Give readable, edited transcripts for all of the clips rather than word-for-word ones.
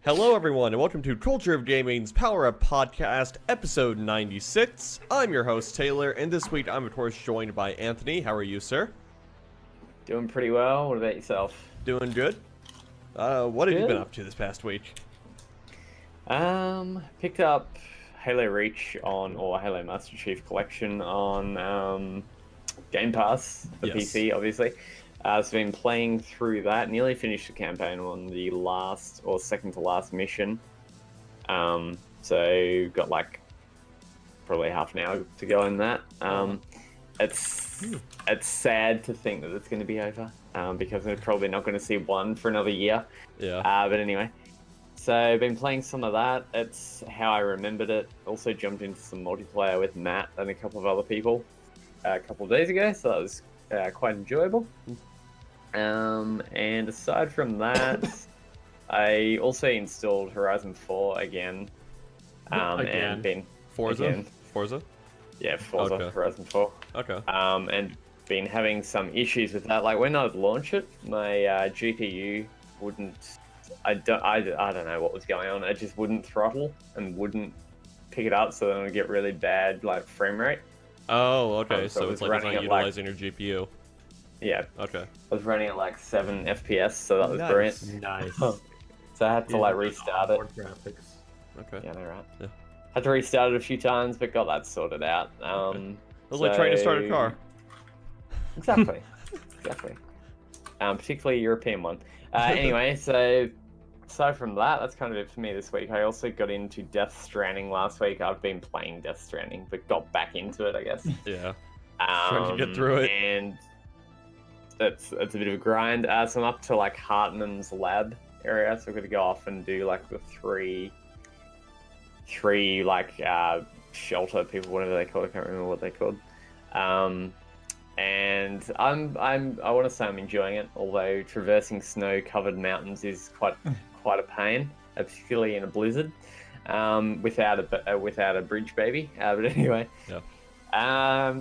Hello everyone and welcome to Culture of Gaming's Power Up Podcast, episode 96. I'm your host Taylor, and this week I'm of course joined by Anthony. How are you, sir? Doing pretty well. What about yourself? Doing good. What have you been up to this past week? Picked up Halo Reach or Halo Master Chief Collection on Game Pass, the PC, obviously. I've been playing through that, nearly finished the campaign on the last or second to last mission. So got like probably half an hour to go in that. It's sad to think that it's going to be over because we're probably not going to see one for another year. Yeah. But anyway, so I've been playing some of that. It's how I remembered it. Also jumped into some multiplayer with Matt and a couple of other people a couple of days ago, so that was quite enjoyable. And aside from that, I also installed Horizon 4 again. And been Forza? Yeah, Forza, Okay. Horizon 4. Okay. And been having some issues with that. Like when I'd launch it, my GPU wouldn't. I don't know what was going on. It just wouldn't throttle and wouldn't pick it up, so then it would get really bad like frame rate. Oh, okay. So So it it's was like it's not running at, utilizing your GPU. Yeah. Okay. I was running at like 7 FPS, so that was Nice. brilliant. Nice. So I had to like restart it. More graphics. Okay. Yeah, they're right. Yeah. Had to restart it a few times, but got that sorted out. It was like trying to start a car. Exactly. Exactly. Particularly a European one. Anyway, so aside from that, that's kind of it for me this week. I also got into Death Stranding last week. I've been playing Death Stranding, but got back into it, I guess. Yeah. Trying to get through it. And it's a bit of a grind. So I'm up to like Hartman's lab area, so I've got to go off and do like the three like shelter people, whatever they call it. I can't remember what they're called. And I want to say I'm enjoying it, although traversing snow-covered mountains is quite a pain, particularly in a blizzard, without a bridge, baby. But anyway, yeah.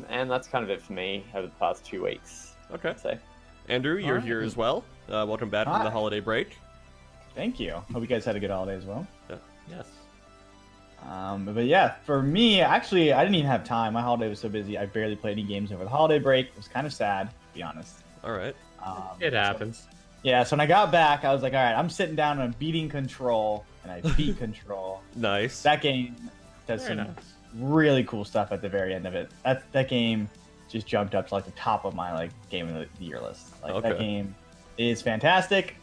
And that's kind of it for me over the past 2 weeks. Okay. So, Andrew, you're here as well. Welcome back from the holiday break. Thank you. Hope you guys had a good holiday as well. Yeah. Yes. But yeah, for me, actually, I didn't even have time. My holiday was so busy, I barely played any games over the holiday break. It was kind of sad, to be honest. All right. It happens. So when I got back, I was like, all right, I'm sitting down and I'm beating Control, and I beat Control. Nice. That game does Very some nice. really cool stuff at the very end of it. That game just jumped up to like the top of my like game of the year list. Like that game is fantastic.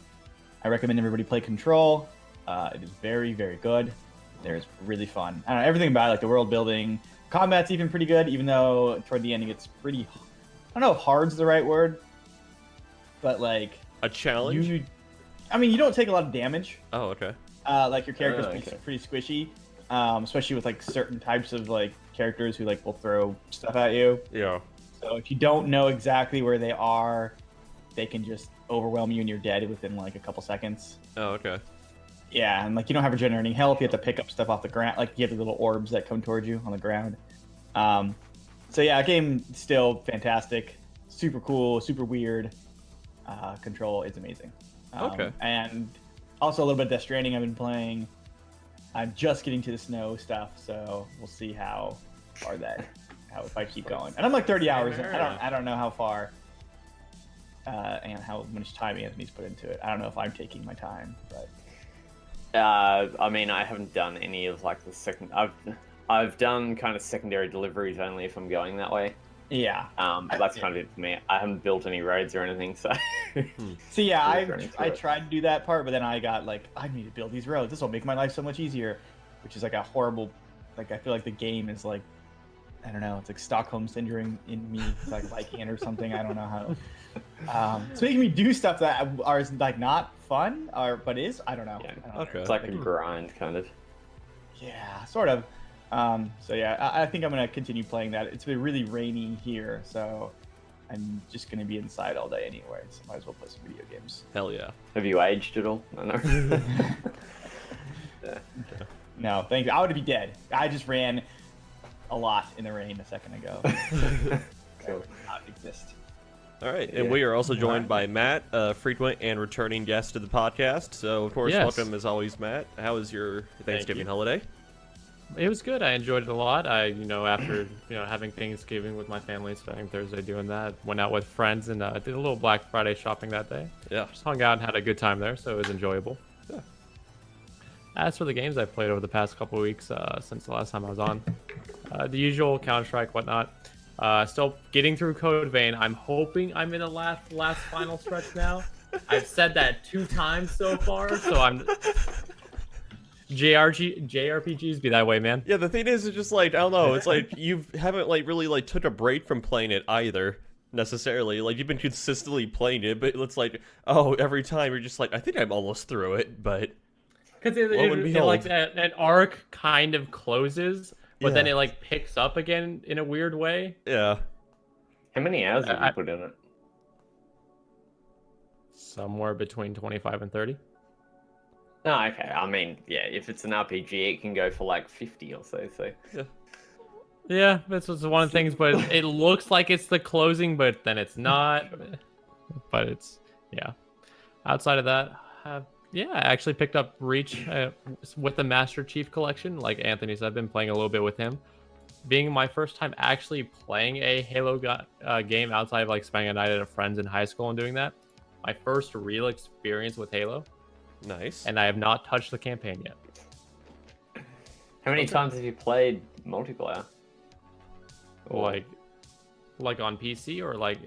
I recommend everybody play Control. It is very, very good. It's really fun. I don't know, everything about it, like the world building, combat's even pretty good, even though toward the end it gets pretty. I don't know if hard's the right word, but like a challenge. you don't take a lot of damage. Oh, okay. Like your character's Okay. pretty squishy, especially with like certain types of like characters who like will throw stuff at you. Yeah. So if you don't know exactly where they are, they can just overwhelm you and you're dead within like a couple seconds. Oh, okay. Yeah, and like you don't have regenerating health. You have to pick up stuff off the ground. Like you have the little orbs that come towards you on the ground. So yeah, game still fantastic, super cool, super weird. Control is amazing. Okay. And also a little bit of Death Stranding I've been playing. I'm just getting to the snow stuff, so we'll see how far if I keep going. And I'm like 30 hours in. I don't know how far and how much time Anthony's put into it. I don't know if I'm taking my time, but. I mean, I haven't done any of like the second. I've done kind of secondary deliveries only if I'm going that way. Yeah. But that's kind of it for me. I haven't built any roads or anything, so. So yeah, I it. tried to do that part, but then I got like, I need to build these roads. This will make my life so much easier, which is like a horrible. Like I feel like the game is like, I don't know. It's like Stockholm syndrome in me. It's like liking it or something. I don't know how. It's making me do stuff that are like not fun, but is. I don't know. Yeah. I don't know. Okay. It's like a grind, kind of. Yeah, sort of. So yeah, I think I'm gonna continue playing that. It's been really rainy here, so I'm just gonna be inside all day anyway. So might as well play some video games. Hell yeah. Have you aged at all? I know. Yeah. No, thank you. I would be dead. I just ran a lot in the rain a second ago. Cool. Not exist. All right, and we are also joined by Matt, a frequent and returning guest to the podcast. So, of course, welcome as always, Matt. How was your Thanksgiving holiday? It was good. I enjoyed it a lot. After having Thanksgiving with my family, spending Thursday doing that, went out with friends and did a little Black Friday shopping that day. Yeah, just hung out and had a good time there, so it was enjoyable. Yeah. As for the games I've played over the past couple of weeks since the last time I was on, the usual Counter-Strike, whatnot. Still getting through Code Vein. I'm hoping I'm in the last final stretch now. I've said that 2 times so far, so I'm. JRPGs be that way, man. Yeah, the thing is, it's just like, I don't know, it's like you haven't really took a break from playing it either, necessarily. Like, you've been consistently playing it, but it's like, every time you're just like, I think I'm almost through it, but... Because it like an arc kind of closes, but then it like picks up again in a weird way. Yeah. How many hours have you put in it? Somewhere between 25 and 30. Oh, okay. I mean, yeah, if it's an RPG, it can go for like 50 or so. Yeah, that's one of the things, but it looks like it's the closing, but then it's not. But it's, outside of that, I actually picked up Reach with the Master Chief Collection. Like Anthony said, I've been playing a little bit with him. Being my first time actually playing a Halo game outside of like spending a night at a friend's in high school and doing that. My first real experience with Halo. Nice. And I have not touched the campaign yet. How many times have you played multiplayer? Like on PC or like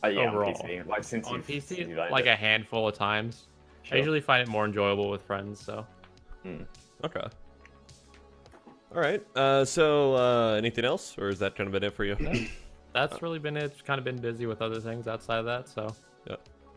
overall? On PC. Like since on PC, like a handful of times. Sure. I usually find it more enjoyable with friends. So. Okay. All right. So anything else, or is that kind of been it for you? That's really been it. Kind of been busy with other things outside of that. So. Yeah.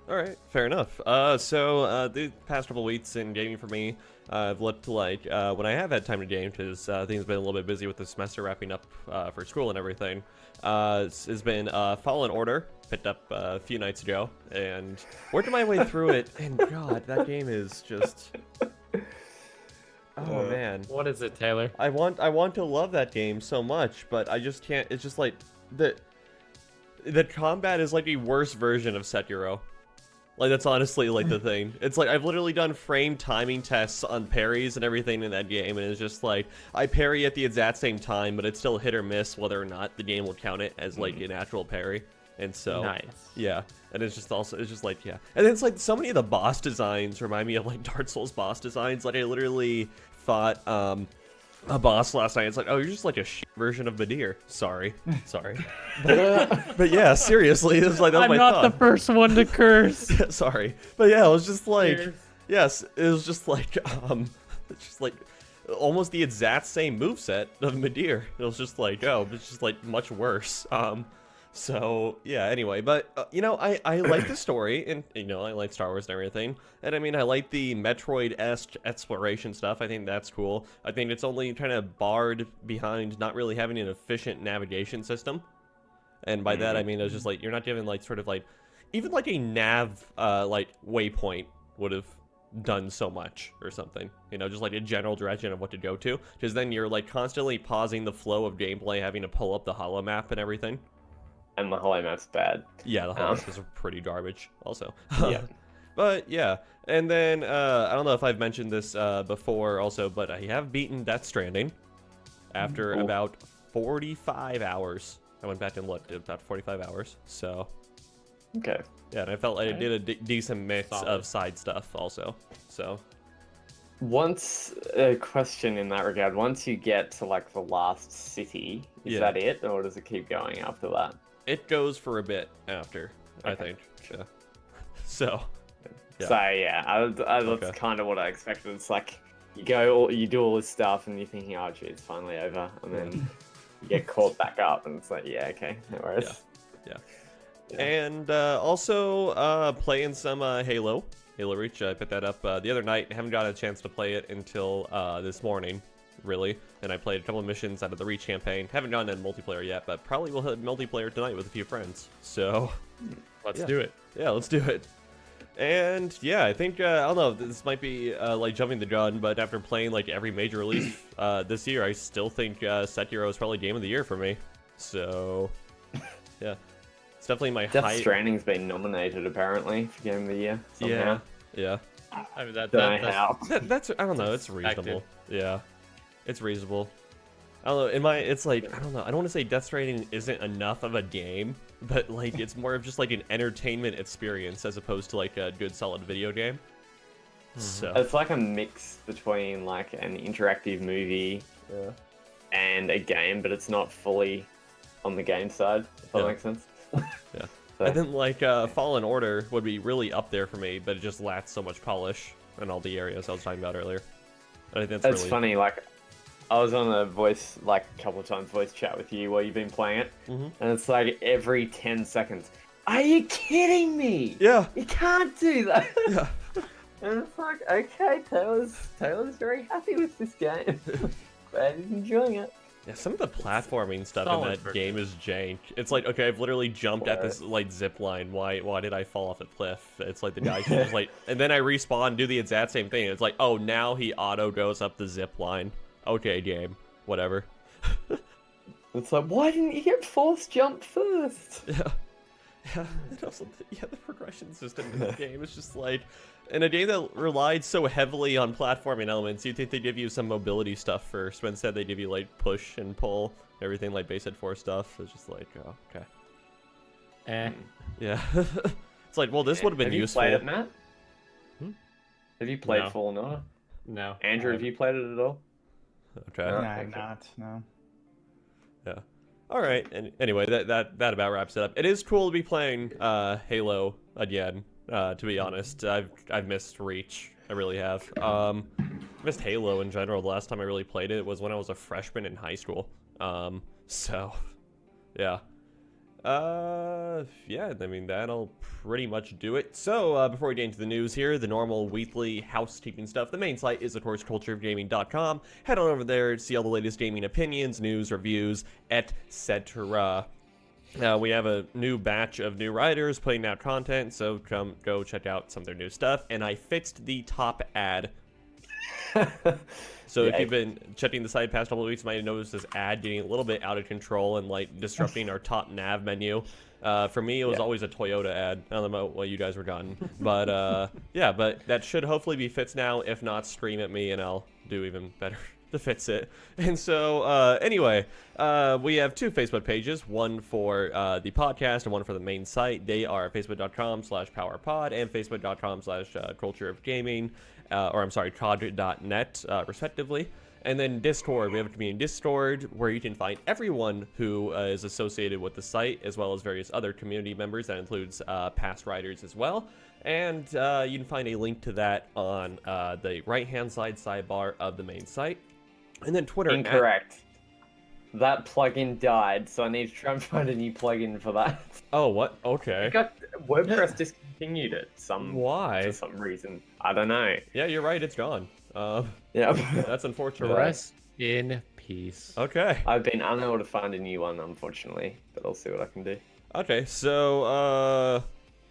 All right, fair enough. The past couple weeks in gaming for me, I've looked like when I have had time to game, because things have been a little bit busy with the semester wrapping up for school and everything. It's been Fallen Order, picked up a few nights ago, and working my way through it. And God, that game is just. Oh man. What is it, Taylor? I want to love that game so much, but I just can't. It's just like the combat is like the worst version of Sekiro. Like, that's honestly, like, the thing. It's like, I've literally done frame timing tests on parries and everything in that game, and it's just like, I parry at the exact same time, but it's still hit or miss whether or not the game will count it as, like, an actual parry. And so, yeah. And it's just also, it's just like, yeah. And it's like, so many of the boss designs remind me of, like, Dark Souls boss designs. Like, I literally thought, a boss last night. It's like, oh, you're just like a shit version of Midir. Sorry. But yeah, seriously, it was like, that was I'm my not thought. the first one to curse. Sorry, but yeah, it was just like, yes, it was just like, it's just like almost the exact same moveset of Midir. It was just like, it's just like much worse. So yeah, anyway, but I like the story, and I like Star Wars and everything, and I mean, I like the Metroid-esque exploration stuff. I think that's cool. I think it's only kind of barred behind not really having an efficient navigation system, and by that I mean it's just like you're not given like sort of like even like a nav like waypoint would have done so much or something, just like a general direction of what to go to, because then you're like constantly pausing the flow of gameplay, having to pull up the holo map and everything. And the holo map's bad. Yeah, the holo map is pretty garbage also. Yeah. But yeah, and then I don't know if I've mentioned this before also, but I have beaten Death Stranding after about 45 hours. I went back and looked at about 45 hours, so. Okay. Yeah, and I felt like I did a decent mix of side stuff also, so. Once, a question in that regard, once you get to like the last city, is that it, or does it keep going after that? It goes for a bit after, I think. Yeah. So. Yeah. So yeah, that's kind of what I expected. It's like you do all this stuff, and you're thinking, oh gee, it's finally over, and then you get caught back up, and it's like, yeah, okay, no worries. Yeah. And also playing some Halo Reach. I picked that up the other night. I haven't got a chance to play it until this morning, really. And I played a couple of missions out of the Reach campaign. Haven't gotten in multiplayer yet, but probably will hit multiplayer tonight with a few friends. So let's do it. Yeah, let's do it. And yeah, I think I don't know. This might be like jumping the gun, but after playing like every major release this year, I still think Sekiro is probably game of the year for me. So yeah. It's definitely my Death high. Stranding's been nominated apparently for Game of the Year. Somehow. Yeah. I mean, Don't know how. That's I don't know. It's reasonable. Yeah, it's reasonable. I don't know. It's like I don't know. I don't want to say Death Stranding isn't enough of a game, but like it's more of just like an entertainment experience as opposed to like a good solid video game. So It's like a mix between like an interactive movie and a game, but it's not fully on the game side. If that makes sense. yeah. So, And then like Fallen Order would be really up there for me, but it just lacks so much polish in all the areas I was talking about earlier. I think that's it's really funny. Like I was on a voice like a couple of times voice chat with you while you've been playing it, and it's like every 10 seconds. Are you kidding me? Yeah. You can't do that. Yeah. And it's like, okay, Taylor's very happy with this game. Glad he's enjoying it. Yeah, some of the platforming stuff Solid in that for game is jank. It's like, okay, I've literally jumped at this like zip line. Why did I fall off a cliff? It's like the guy just like, and then I respawn, do the exact same thing. It's like, oh, now he auto goes up the zip line. Okay, game, whatever. It's like, why didn't you get force jump first? Yeah, and also the progression system in this game is just like, in a game that relied so heavily on platforming elements, you'd think they give you some mobility stuff first, but instead they give you like push and pull, everything like base hit 4 stuff. It's just like, oh, okay. Yeah. It's like, well, this would have been useful. Have you played it, Matt? Have you played No. Fallen Order? No. Andrew, have you played it at all? Okay. No. No, I'm not. No. Yeah. All right. And anyway, that about wraps it up. It is cool to be playing Halo again. To be honest, I've missed Reach. I really have. Missed Halo in general. The last time I really played it was when I was a freshman in high school. So, yeah. Yeah, I mean, that'll pretty much do it. So, before we get into the news here, the normal weekly housekeeping stuff, the main site is, of course, cultureofgaming.com. Head on over there to see all the latest gaming opinions, news, reviews, etc. We have a new batch of new writers putting out content, so go check out some of their new stuff. And I fixed the top ad. So if you've been checking the site past couple of weeks, you might have noticed this ad getting a little bit out of control and like disrupting our top nav menu. For me, it was always a Toyota ad. I don't know what you guys were gotten, but yeah, but that should hopefully be fixed now. If not, scream at me and I'll do even better to fix it. And so anyway, we have 2 Facebook pages, one for the podcast and one for the main site. They are facebook.com/powerpod and facebook.com/cultureofgaming. Or I'm sorry, COD.net, respectively. And then Discord. We have a community Discord where you can find everyone who is associated with the site, as well as various other community members. That includes past writers as well. And you can find a link to that on the right-hand side sidebar of the main site. And then Twitter. Incorrect. That plugin died, so I need to try and find a new plugin for that. Oh, what? Okay. WordPress discontinued it. Why? For some reason. I don't know. Yeah, you're right. It's gone. Yeah. That's unfortunate. Rest in peace. Okay. I've been unable to find a new one, unfortunately, but I'll see what I can do. Okay, so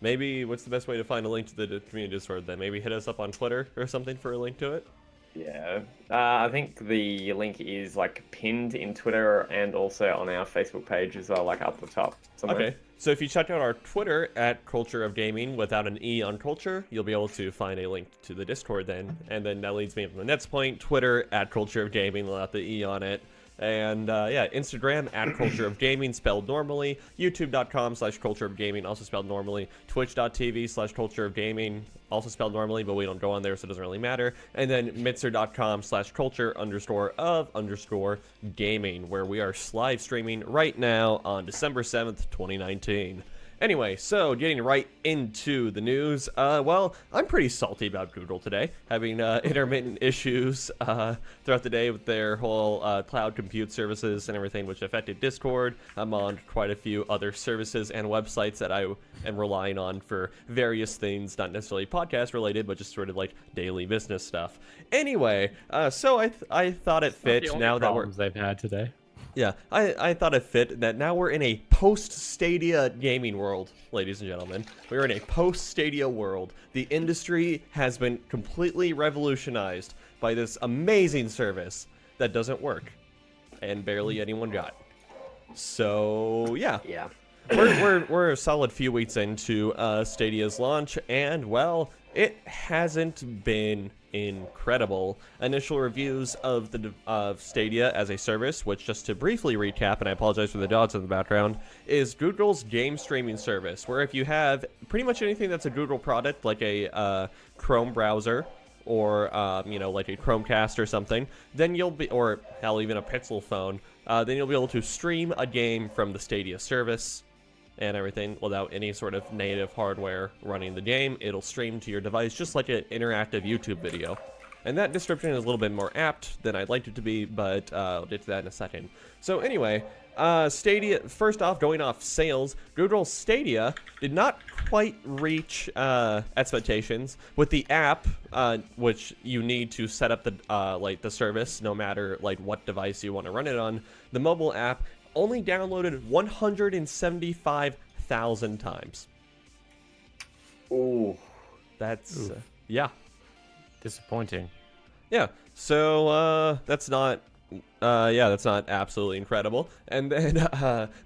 maybe what's the best way to find a link to the community Discord then? Maybe hit us up on Twitter or something for a link to it? Yeah, I think the link is like pinned in Twitter and also on our Facebook page as well, like up the top somewhere. Okay, so if you check out our Twitter at Culture of Gaming without an E on Culture, you'll be able to find a link to the Discord then. And then that leads me from the next point, Twitter at Culture of Gaming without the E on it. And yeah, Instagram at Culture of Gaming spelled normally, youtube.com/Culture of Gaming also spelled normally, twitch.tv/Culture of Gaming also spelled normally, but we don't go on there, so it doesn't really matter. And then Mixer.com/Culture_of_gaming, where we are live streaming right now on December 7th, 2019. Anyway, so getting right into the news, well, I'm pretty salty about Google today, having intermittent issues throughout the day with their whole cloud compute services and everything, which affected Discord. I'm on quite a few other services and websites that I am relying on for various things, not necessarily podcast related, but just sort of like daily business stuff. Anyway, so I thought it fit now that we're... they've had today. Yeah, I thought it fit that now we're in a post-Stadia gaming world, ladies and gentlemen. We're in a post-Stadia world. The industry has been completely revolutionized by this amazing service that doesn't work and barely anyone got. So, yeah. Yeah. we're a solid few weeks into Stadia's launch, and well, it hasn't been incredible. Initial reviews of Stadia as a service, which, just to briefly recap, and I apologize for the dogs in the background, is Google's game streaming service, where if you have pretty much anything that's a Google product, like a Chrome browser, or like a Chromecast or something, then you'll be, or hell, even a Pixel phone, then you'll be able to stream a game from the Stadia service and everything without any sort of native hardware running the game. It'll stream to your device just like an interactive YouTube video. And that description is a little bit more apt than I'd like it to be, but I'll get to that in a second. So anyway, Stadia, first off, going off sales, Google Stadia did not quite reach expectations with the app, which you need to set up the the service, no matter like what device you want to run it on. The mobile app only downloaded 175,000 times. Ooh, that's yeah, disappointing. Yeah, so that's not that's not absolutely incredible. And then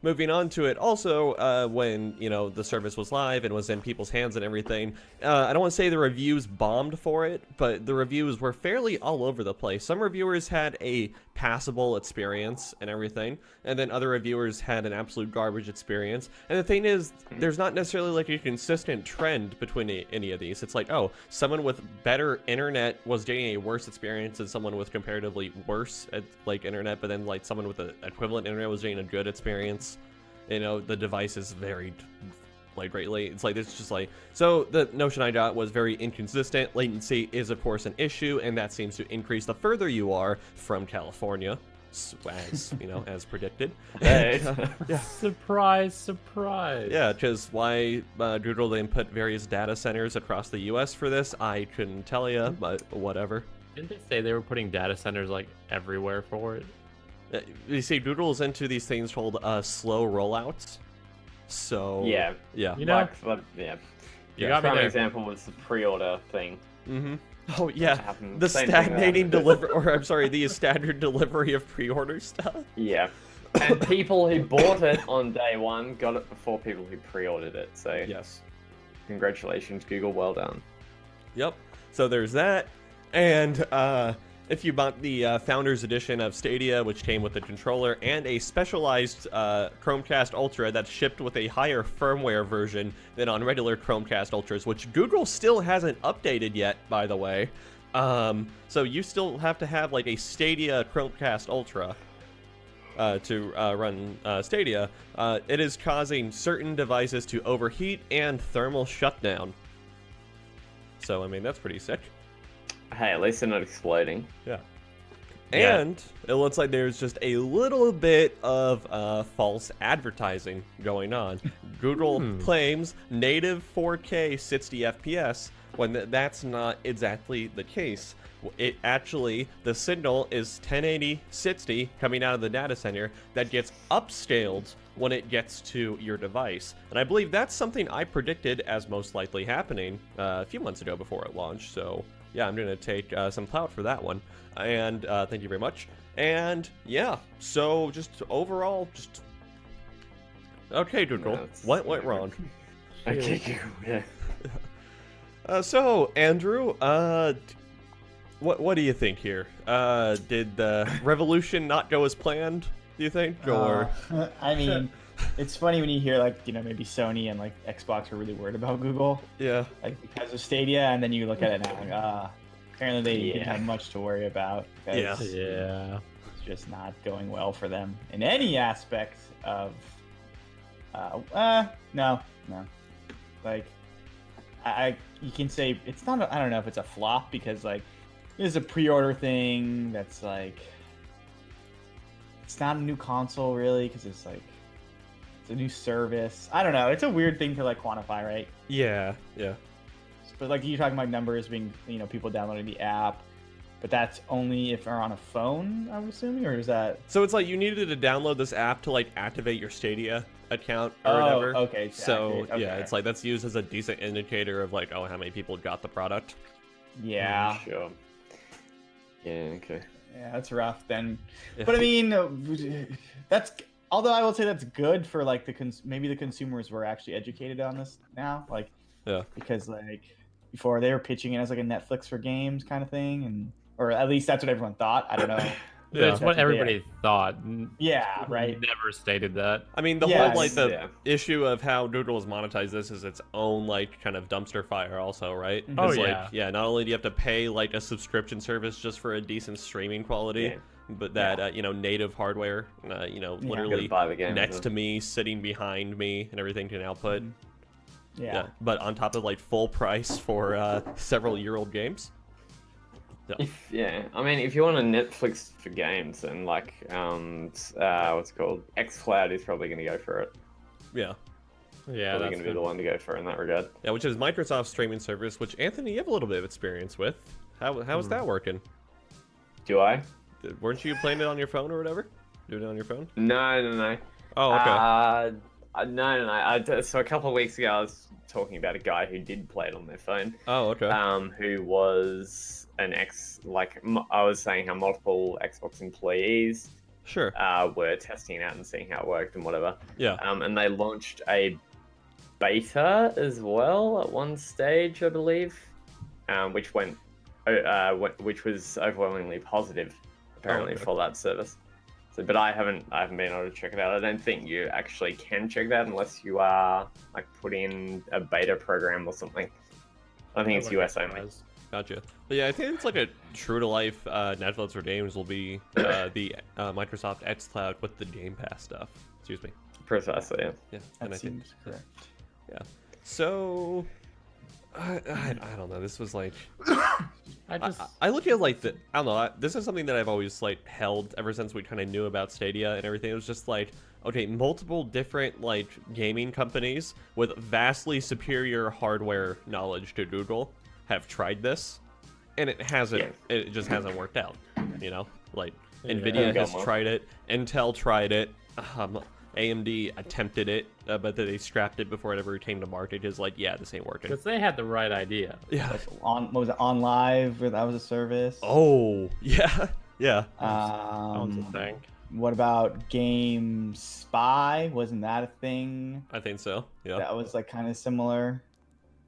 moving on to it, also when the service was live and was in people's hands and everything, I don't want to say the reviews bombed for it, but the reviews were fairly all over the place. Some reviewers had a passable experience and everything, and then other reviewers had an absolute garbage experience. And the thing is, there's not necessarily like a consistent trend between any of these. It's like, oh, someone with better internet was getting a worse experience than someone with comparatively worse internet, but then like someone with an equivalent internet was getting a good experience. The devices varied greatly. It's just so the notion I got was very inconsistent. Latency is of course an issue, and that seems to increase the further you are from California, as as predicted. Yeah. Surprise. Yeah, because why Google didn't put various data centers across the US for this, I couldn't tell you, but whatever. Didn't they say they were putting data centers everywhere for it? You see, Google's into these things called slow rollouts. So yeah. You You got me Prime there. example was the pre-order thing. Mm-hmm. Oh yeah, Happened. the Same thing stagnating that delivery, or I'm sorry, the standard delivery of pre-order stuff. Yeah. And people who bought it on day one got it before people who pre-ordered it. So Yes. Congratulations, Google. Well done. Yep. So there's that, and if you bought the Founders Edition of Stadia, which came with a controller and a specialized Chromecast Ultra that's shipped with a higher firmware version than on regular Chromecast Ultras, which Google still hasn't updated yet, by the way. So you still have to have a Stadia Chromecast Ultra to run Stadia. It is causing certain devices to overheat and thermal shutdown. So, I mean, that's pretty sick. Hey, at least they're not exploding. Yeah. Yeah. And it looks like there's just a little bit of false advertising going on. Google claims native 4K 60 FPS when that's not exactly the case. It actually, the signal is 1080 60 coming out of the data center that gets upscaled when it gets to your device. And I believe that's something I predicted as most likely happening a few months ago before it launched. So yeah, I'm going to take some clout for that one. And thank you very much. And yeah, so just overall, just... Okay, Google, No, what went wrong? Okay, Google, yeah. So, Andrew, what do you think here? Did the revolution not go as planned, do you think? Or I mean, it's funny when you hear maybe Sony and Xbox are really worried about Google, yeah, because of Stadia, and then you look at it now apparently they didn't have much to worry about. Yeah. Yeah. It's just not going well for them in any aspect of. No. You can say it's not. I don't know if it's a flop because this is a pre-order thing that's it's not a new console really because it's a new service. I don't know. It's a weird thing to quantify, right? yeah. But you're talking about numbers being people downloading the app, but that's only if they're on a phone, I'm assuming, or is that? So it's you needed to download this app to activate your Stadia account or whatever. Okay. So Okay. yeah, it's that's used as a decent indicator of oh, how many people got the product. Yeah. Sure. Yeah, okay. Yeah, that's rough then. Yeah. But I mean, that's although I will say that's good for like maybe the consumers were actually educated on this now, like because like before they were pitching it as like a Netflix for games kind of thing, and or at least that's what everyone thought. I don't know. That's what everybody thought. Yeah, right. Never stated that. I mean, the whole like the issue of how Doodle has monetized this is its own like kind of dumpster fire, also, right? Oh like, not only do you have to pay like a subscription service just for a decent streaming quality, but that you know, native hardware, you know, literally buy the game, next to me, sitting behind me, and everything can output. Yeah. But on top of like full price for several-year-old games. I mean, if you want a Netflix for games, then like what's it called, xCloud is probably going to go for it. Yeah, probably going to be the one to go for in that regard. Yeah, which is Microsoft's streaming service, which Anthony, you have a little bit of experience with. How is that working? Do I? Weren't you playing it on your phone or whatever? Doing it on your phone? No. Oh, okay. No. So a couple of weeks ago, I was talking about a guy who did play it on their phone. Oh, okay. Who was I was saying how multiple Xbox employees were testing it out and seeing how it worked and whatever. Yeah. And they launched a beta as well at one stage, I believe, which was overwhelmingly positive, apparently, for that service. So, but I haven't been able to check it out. I don't think you actually can check that unless you are like put in a beta program or something. I think it's US only. Gotcha. But yeah, I think it's like a true to life Netflix for games will be the Microsoft xCloud with the Game Pass stuff. Excuse me. Precisely. Yeah. Yeah. That seems correct. Yeah. So I don't know. This was like I look at it like I don't know. This is something that I've always like held ever since we kind of knew about Stadia and everything. It was just like, okay, multiple different like gaming companies with vastly superior hardware knowledge to Google have tried this, and it hasn't. Yeah. It just hasn't worked out. You know, like Nvidia has tried it, Intel tried it. AMD attempted it, but they scrapped it before it ever came to market. Because like, this ain't working. Because they had the right idea. Yeah. Like what was it? On Live? That was a service. Oh, yeah. That was a thing. What about Game Spy? Wasn't that a thing? I think so. Yeah. That was like kind of similar.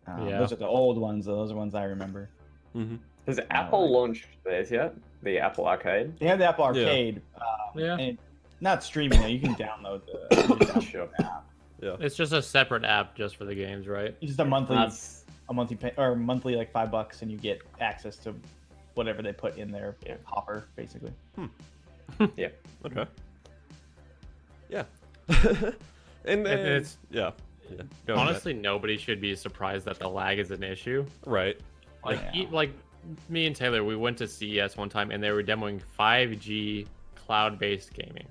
Those are the old ones. Those are ones I remember. Mm-hmm. Has Apple launched theirs yet? The Apple Arcade? They have the Apple Arcade. And not streaming though. You can download the app. Yeah. It's just a separate app just for the games, right? It's just a monthly monthly like $5, and you get access to whatever they put in their hopper, basically. Yeah. Okay. Yeah. And then it's honestly, nobody should be surprised that the lag is an issue. Right. Like like me and Taylor, we went to CES one time and they were demoing 5G cloud-based gaming,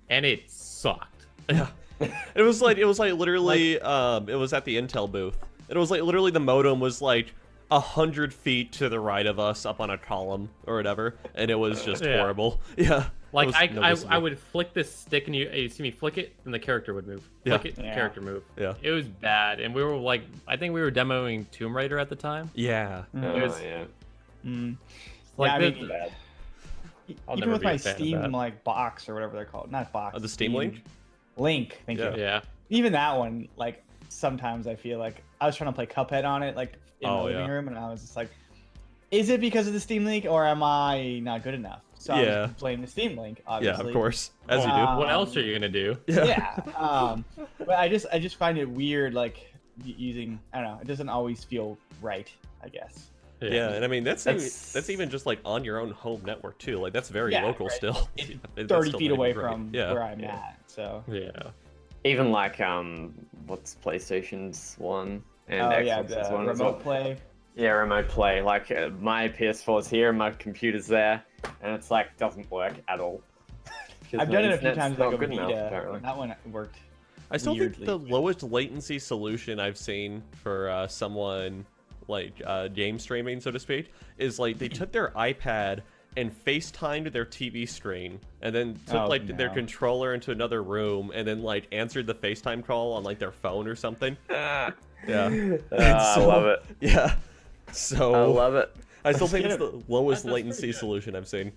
and it sucked. Yeah. It was like literally it was at the Intel booth. It was like literally the modem was like 100 feet to the right of us up on a column or whatever, and it was just horrible. Yeah. Like I would flick this stick and you see me flick it and the character would move. Flick it, the character move. Yeah. It was bad, and we were like, I think we were demoing Tomb Raider at the time. Yeah. Like bad. Even with my Steam like box or whatever they're called, not box. The Steam Link. Link. Thank you. Yeah. Even that one, like sometimes I feel like I was trying to play Cuphead on it, like in the living room, and I was just like, is it because of the Steam Link or am I not good enough? So I was playing the Steam Link, obviously. Yeah, of course, as you do. What else are you gonna do? But I just find it weird, like using, I don't know, it doesn't always feel right, I guess. Yeah, and I mean that's even just like on your own home network too. Like that's very local still. It's 30 feet away from where I'm at. So even like what's PlayStation's one and Xbox's one? Remote Play. Yeah, Remote Play. Like my PS4's here, my computer's there, and it's like doesn't work at all. I've done it a few times. Not like good enough, apparently. That one worked. I still think the lowest latency solution I've seen for someone like game streaming, so to speak, is like they took their iPad and FaceTimed their TV screen and then took their controller into another room and then like answered the FaceTime call on like their phone or something. I love it. Yeah. So I love it. I still think it's the lowest latency solution I've seen.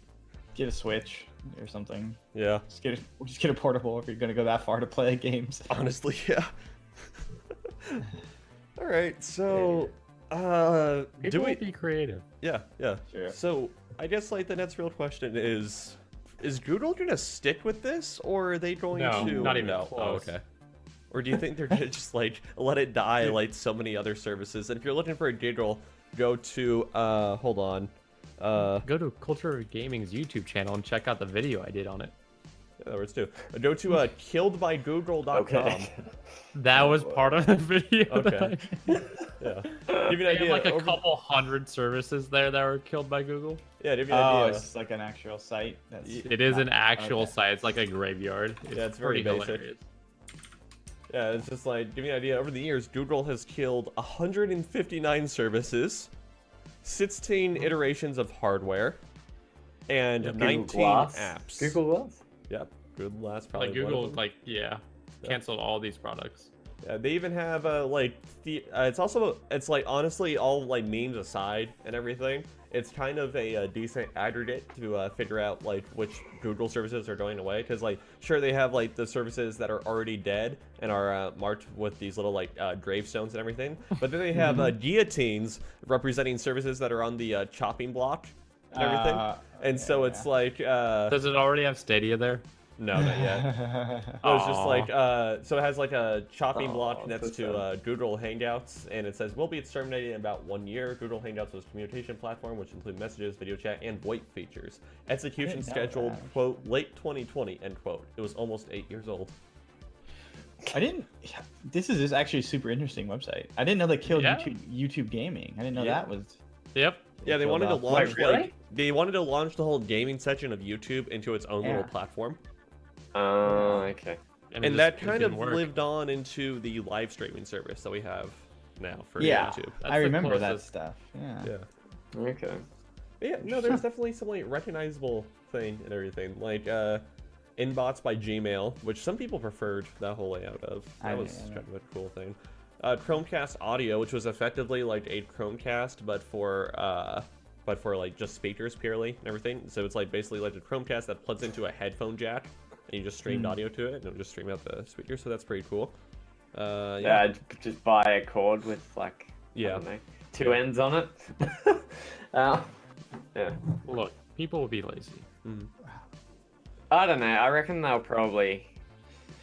Get a Switch or something. Yeah. Just get a portable if you're gonna go that far to play games. Honestly, yeah. All right, so People will be creative. Yeah. Sure. So I guess like the next real question is Google gonna stick with this, or are they going No, to? not even no. close. Oh, okay. Or do you think they're gonna just like let it die like so many other services? And if you're looking for a giggle, go to hold on. Go to Culture of Gaming's YouTube channel and check out the video I did on it. Yeah, that works too. Go to killedbygoogle.com. Okay. That was part of the video. Okay. Yeah. Give you an They have idea. like a couple hundred services there that were killed by Google. Yeah, give you an Oh, idea. it's like an actual site. That's... It is an actual Okay. site. It's like a graveyard. Yeah, it's very pretty basic. hilarious. Yeah, it's just like, give you an idea. Over the years, Google has killed 159 services, 16 iterations of hardware, and Google 19 Glass. apps. Google Glass. Yep, Google Glass probably Like one of Google, them. like canceled all these products. Yeah, they even have it's also, it's like honestly all like memes aside and everything, it's kind of a decent aggregate to figure out like which Google services are going away, because like sure they have like the services that are already dead and are marked with these little like gravestones and everything, but then they have guillotines representing services that are on the chopping block and everything, and so it's like Does it already have Stadia there? no, not yet. No, it's just like, so it has like a chopping block next so to Google Hangouts, and it says, will be terminated in about 1 year. Google Hangouts was a communication platform which include messages, video chat, and VoIP features. Execution didn't know scheduled, that. quote, late 2020, end quote. It was almost 8 years old. I didn't. This is actually a super interesting website. I didn't know they killed Yeah. YouTube Gaming. I didn't know Yeah. that was. Yep. Yeah, they killed wanted to off. launch, Wait, really? like, they wanted to launch the whole gaming section of YouTube into its own little Yeah. platform. Oh, okay. And it that just kind of didn't work. lived on into the live streaming service that we have now for Yeah, YouTube. That's I the remember that closest. stuff. Yeah. Yeah. Okay. Yeah, no, there's definitely some like recognizable thing and everything. Like inbots by Gmail, which some people preferred that whole layout of. That was kind of a cool thing. Chromecast audio, which was effectively like a Chromecast, but for like just speakers purely and everything. So it's like basically like a Chromecast that plugs into a headphone jack, and you just streamed audio to it, and it'll just stream out the speaker. So that's pretty cool. Yeah, just buy a cord with like I don't know, two ends on it. Yeah. Look, people will be lazy. I don't know. I reckon they'll probably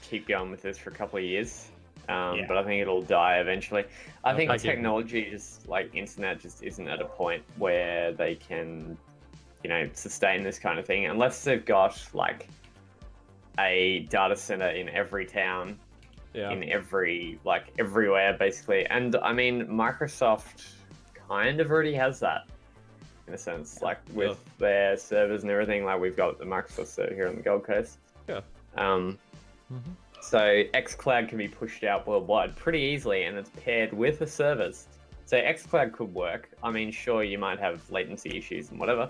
keep going with this for a couple of years. But I think it'll die eventually. I think I get it. technology, just like internet, just isn't at a point where they can, sustain this kind of thing unless they've got like a data center in every town, in everywhere basically. And I mean, Microsoft kind of already has that in a sense, like with their servers and everything. Like we've got the Microsoft server here on the Gold Coast. Yeah. So xCloud can be pushed out worldwide pretty easily, and it's paired with the servers. So xCloud could work. I mean, sure, you might have latency issues and whatever,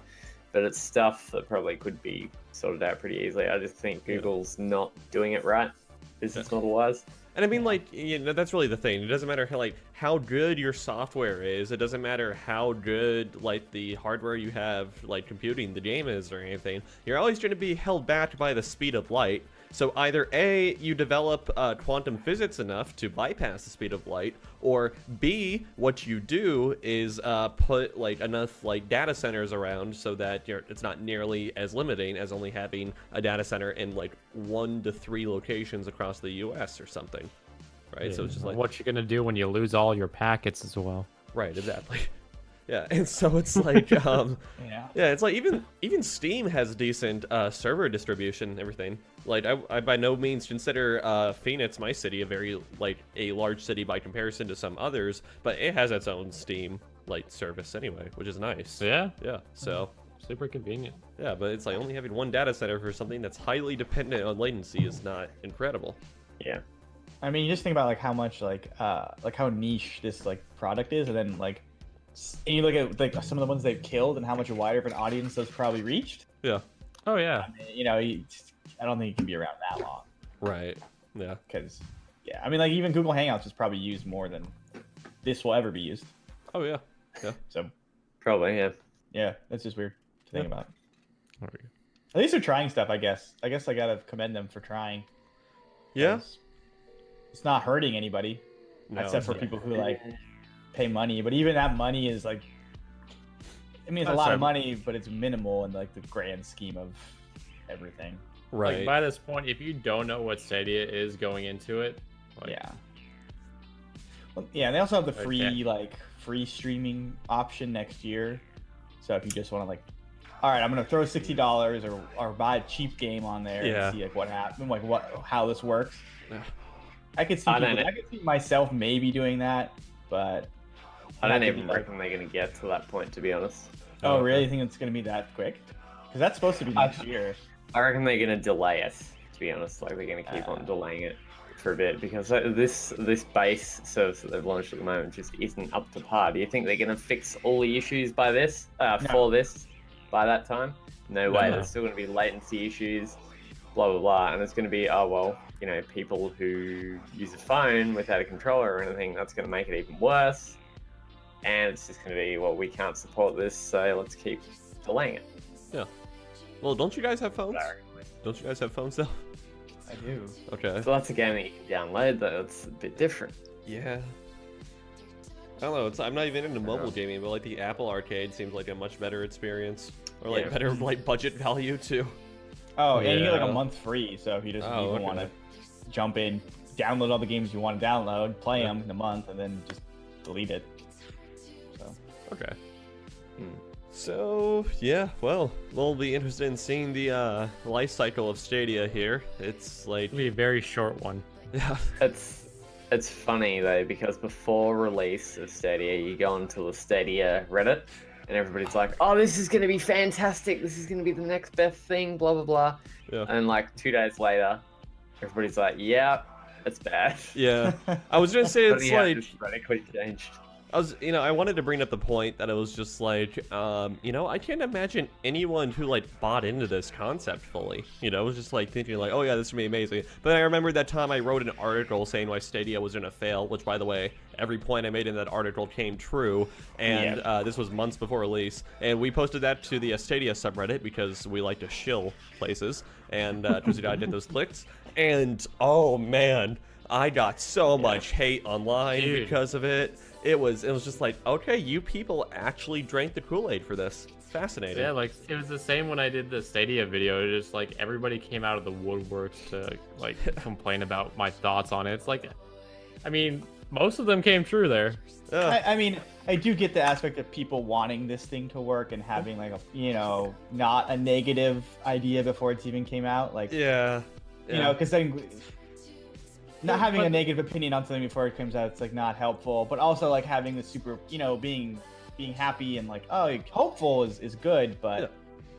but it's stuff that probably could be sorted out pretty easily. I just think Google's not doing it right, business model-wise. And I mean, like, that's really the thing. It doesn't matter how good your software is. It doesn't matter how good, like, the hardware you have, like, computing the game is or anything. You're always going to be held back by the speed of light. So either A, you develop quantum physics enough to bypass the speed of light, or B, what you do is put like enough like data centers around so that it's not nearly as limiting as only having a data center in like 1 to 3 locations across the U.S. or something, right? Yeah. So it's just like, what you gonna do when you lose all your packets as well? right, exactly. Yeah, and so it's like, yeah, it's like even Steam has decent server distribution and everything. Like, I by no means consider Phoenix, my city, a large city by comparison to some others, but it has its own Steam like service anyway, which is nice. Yeah. So Super convenient. yeah, but it's like only having one data center for something that's highly dependent on latency is not incredible. Yeah. I mean, you just think about like how much like how niche this like product is, and then like. And you look at like some of the ones they've killed and how much wider of an audience those probably reached. Yeah. Oh yeah. I mean, I don't think it can be around that long. Right. Yeah. Because, I mean, like even Google Hangouts is probably used more than this will ever be used. Oh yeah. Yeah. So Probably, yeah. yeah, that's just weird to think about. At least they're trying stuff, I guess. I gotta commend them for trying. Yeah. It's not hurting anybody, No, except for people who like pay money. But even that money is like, I mean, it's a lot of money, but it's minimal in like the grand scheme of everything. Right. Like, by this point, if you don't know what Stadia is going into it, like, yeah. Well, yeah, and they also have the free streaming option next year. So if you just want to like, all right, I'm gonna throw $60 or buy a cheap game on there and see like what happens, like how this works. Yeah. I could see myself maybe doing that, but I don't even reckon they're gonna get to that point, to be honest. Oh, really? You think it's gonna be that quick? Because that's supposed to be next year. I reckon they're gonna delay it, to be honest. Like they're gonna keep on delaying it for a bit because this base service that they've launched at the moment just isn't up to par. Do you think they're gonna fix all the issues by this for this by that time? No way. There's still gonna be latency issues, blah blah blah, and it's gonna be people who use a phone without a controller or anything. That's gonna make it even worse, and it's just gonna be, well, we can't support this, so let's keep delaying it. Yeah. Well, don't you guys have phones? Don't you guys have phones though? I do. Okay. So that's a game that you can download, though. It's a bit different. Yeah. I don't know. I'm not even into mobile gaming, but like the Apple Arcade seems like a much better experience, or like better like budget value too. Oh, and you get like a month free. So if you just even want to jump in, download all the games you want to download, play them in a month, and then just delete it. So. Okay. So yeah, well, we'll be interested in seeing the life cycle of Stadia here. It's like it'll be a very short one. Yeah. It's funny though, because before release of Stadia, you go onto the Stadia Reddit, and everybody's like, "Oh, this is gonna be fantastic. This is gonna be the next best thing." Blah blah blah. Yeah. And like 2 days later, everybody's like, "Yeah, it's bad." Yeah. I was gonna say it's like it's radically changed. I wanted to bring up the point that it was just like, I can't imagine anyone who like bought into this concept fully. It was just like thinking like, oh yeah, this is gonna be amazing. But I remember that time I wrote an article saying why Stadia was gonna fail, which by the way, every point I made in that article came true. And this was months before release. And we posted that to the Stadia subreddit because we like to shill places. And Trizzy and I did those clicks. And oh man, I got so much hate online because of it. It was just like, okay, you people actually drank the Kool-Aid for this. Fascinating. Yeah, like it was the same when I did the Stadia video. It just like everybody came out of the woodworks to like complain about my thoughts on it. It's like, I mean, most of them came true there. I mean, I do get the aspect of people wanting this thing to work and having like a, not a negative idea before it's even came out. Like, because then not having a negative opinion on something before it comes out, it's like not helpful. But also like having the super, being happy and like, oh, hopeful is good, but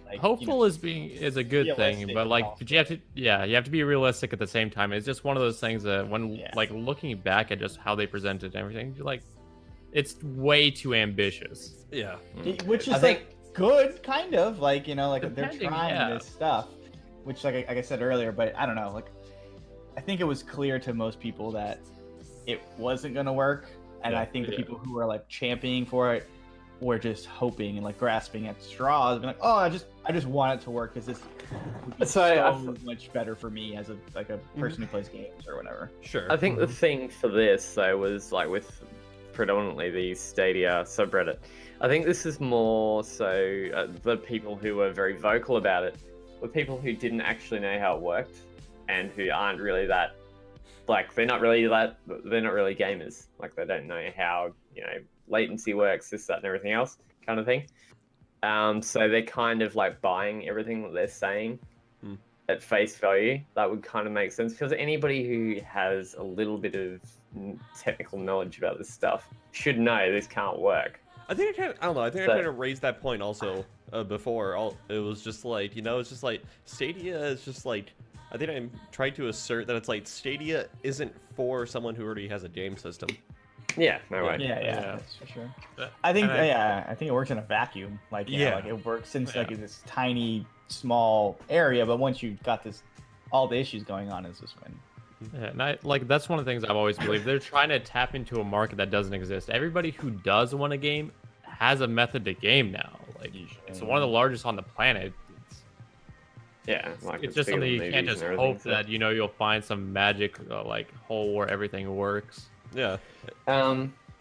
like, hopeful is a good thing, but like, but you have to be realistic at the same time. It's just one of those things that when like looking back at just how they presented everything, you're like, it's way too ambitious. Yeah, which is like good, kind of like like they're trying this stuff, which like I said earlier, but I don't know, like. I think it was clear to most people that it wasn't going to work, and I think the people who were like championing for it were just hoping and like grasping at straws, being like, "Oh, I just want it to work because this would be so much better for me as a person who plays games or whatever." Sure. I think the thing for this though was like with predominantly the Stadia subreddit. I think this is more so the people who were very vocal about it were people who didn't actually know how it worked. And who aren't really that, like, they're not really gamers. Like, they don't know how, latency works, this, that, and everything else kind of thing. So they're kind of like buying everything that they're saying at face value. That would kind of make sense because anybody who has a little bit of technical knowledge about this stuff should know this can't work. I think I kind of raised that point also before. It was just like, it's just like Stadia is just like. I think I'm trying to assert that it's like Stadia isn't for someone who already has a game system. Yeah, no way. Yeah, that's for sure. I think it works in a vacuum. Like, like it works in like this tiny, small area, but once you've got all the issues going on is just when. Yeah, and that's one of the things I've always believed. They're trying to tap into a market that doesn't exist. Everybody who does want a game has a method to game now. Like, it's one of the largest on the planet. Yeah, like It's just bigger something than you can't movies just and everything, hope so- that you'll find some magic like hole where everything works. Yeah.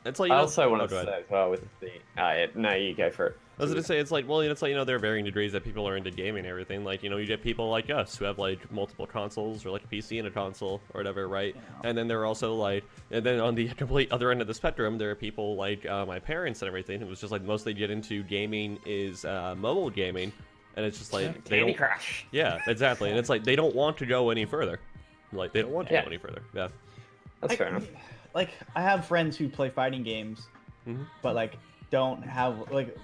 It's like I you know, also want oh, to go ahead. say as well with the. No, you go for it. I was gonna say it's like, well, it's like there are varying degrees that people are into gaming and everything. Like you get people like us who have like multiple consoles or like a PC and a console or whatever, right? And then there are also like, and then on the complete other end of the spectrum, there are people like my parents and everything. It was just like most they get into gaming is mobile gaming, and it's just like they Candy don't. Crush. Yeah, exactly, and it's like they don't want to go any further. Like they don't want to go any further. Yeah. That's fair enough. Like I have friends who play fighting games, but like don't have like.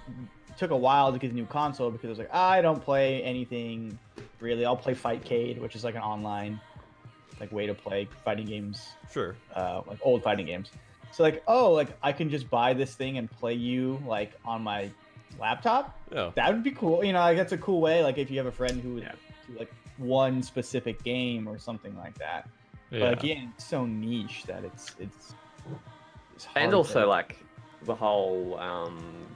Took a while to get a new console because it was like I don't play anything really. I'll play Fightcade, which is like an online like way to play fighting games. Sure. Like old fighting games. So like, oh, like I can just buy this thing and play you like on my laptop. Yeah. That would be cool. Like that's a cool way. Like if you have a friend who would do like one specific game or something like that. Yeah. But again, it's so niche that it's hard And also to... like the whole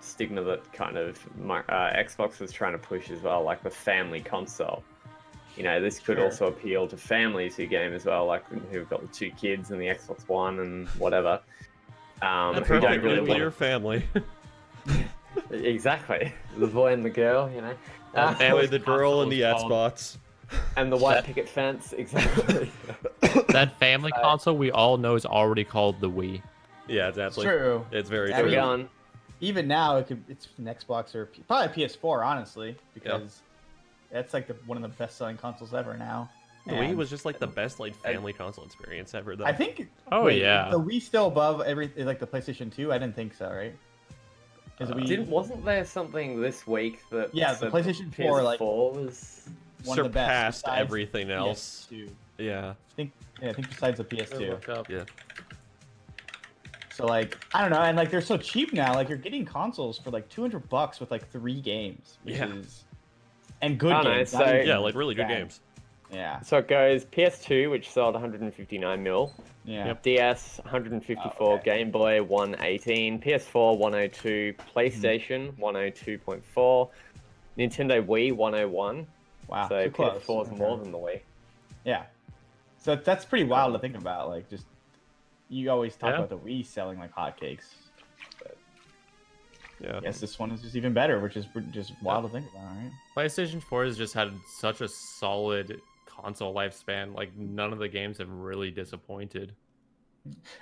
stigma that kind of Xbox was trying to push as well, like the family console. This could also appeal to families who game as well, like who've got the 2 kids and the Xbox One and whatever. Who don't really want your family. Exactly, the boy and the girl, Family, the girl, and the console is Xbox. and the white picket fence. Exactly. That family console we all know is already called the Wii. Yeah, exactly. True. It's very There we true. go. Even now, it's an Xbox or probably PS4, honestly, because that's like one of the best-selling consoles ever now. The Wii And was just like the best like family console experience ever, though. I think. Oh, yeah. The Wii still above like the PlayStation 2. I didn't think so, right? Is the Wii Wasn't there something this week that Yeah, the PlayStation 4 like was one of the best surpassed besides everything else. PS2. Yeah. I think besides the PS2. Yeah. So like I don't know, and like they're so cheap now. Like you're getting consoles for like $200 with like 3 games, which is and good I know, games. so- not even Yeah, like really good bad. games. Yeah, So it goes PS2, which sold 159 mil. yeah. DS 154, Oh, okay. Game Boy 118, PS4 102, PlayStation 102.4, Nintendo Wii 101. Wow, So too close. PS4 is Okay. more than the Wii. Yeah. So that's pretty wild to think about. Like just you always talk Yeah. about the Wii selling like hotcakes. Yeah. I guess this one is just even better, which is just wild to think about, right? PlayStation 4 has just had such a solid console lifespan. Like none of the games have really disappointed.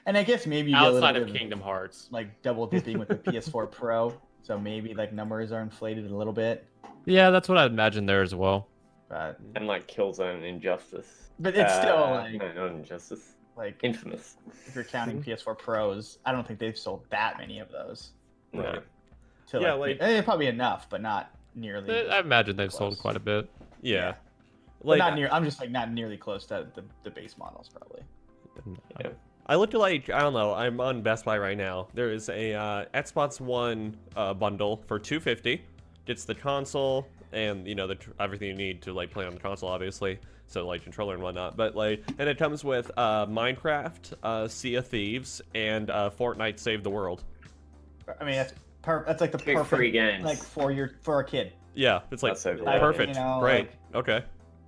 And I guess maybe you get a little Outside bit of Kingdom Hearts. like double dipping with the PS4 Pro, so maybe like numbers are inflated a little bit. Yeah, that's what I'd imagine there as well. But And like Killzone and Injustice. it's still like No, not Injustice. like Infamous. if you're counting PS4 Pros, I don't think they've sold that many of those. No. To Yeah, like, like- probably enough, but not nearly. I imagine they've Close. sold quite a bit. Yeah. But Like not near. I'm just like not nearly close to the base models, probably. Yeah. I looked at like I don't know. I'm on Best Buy right now. There is a Xbox One bundle for $250. Gets the console and everything you need to like play on the console, obviously. So like controller and whatnot. But like, and it comes with Minecraft, Sea of Thieves, and Fortnite Save the World. I mean, that's like the Big perfect free games. like for a kid. Yeah, it's like That's so I- perfect. Great. like, Okay.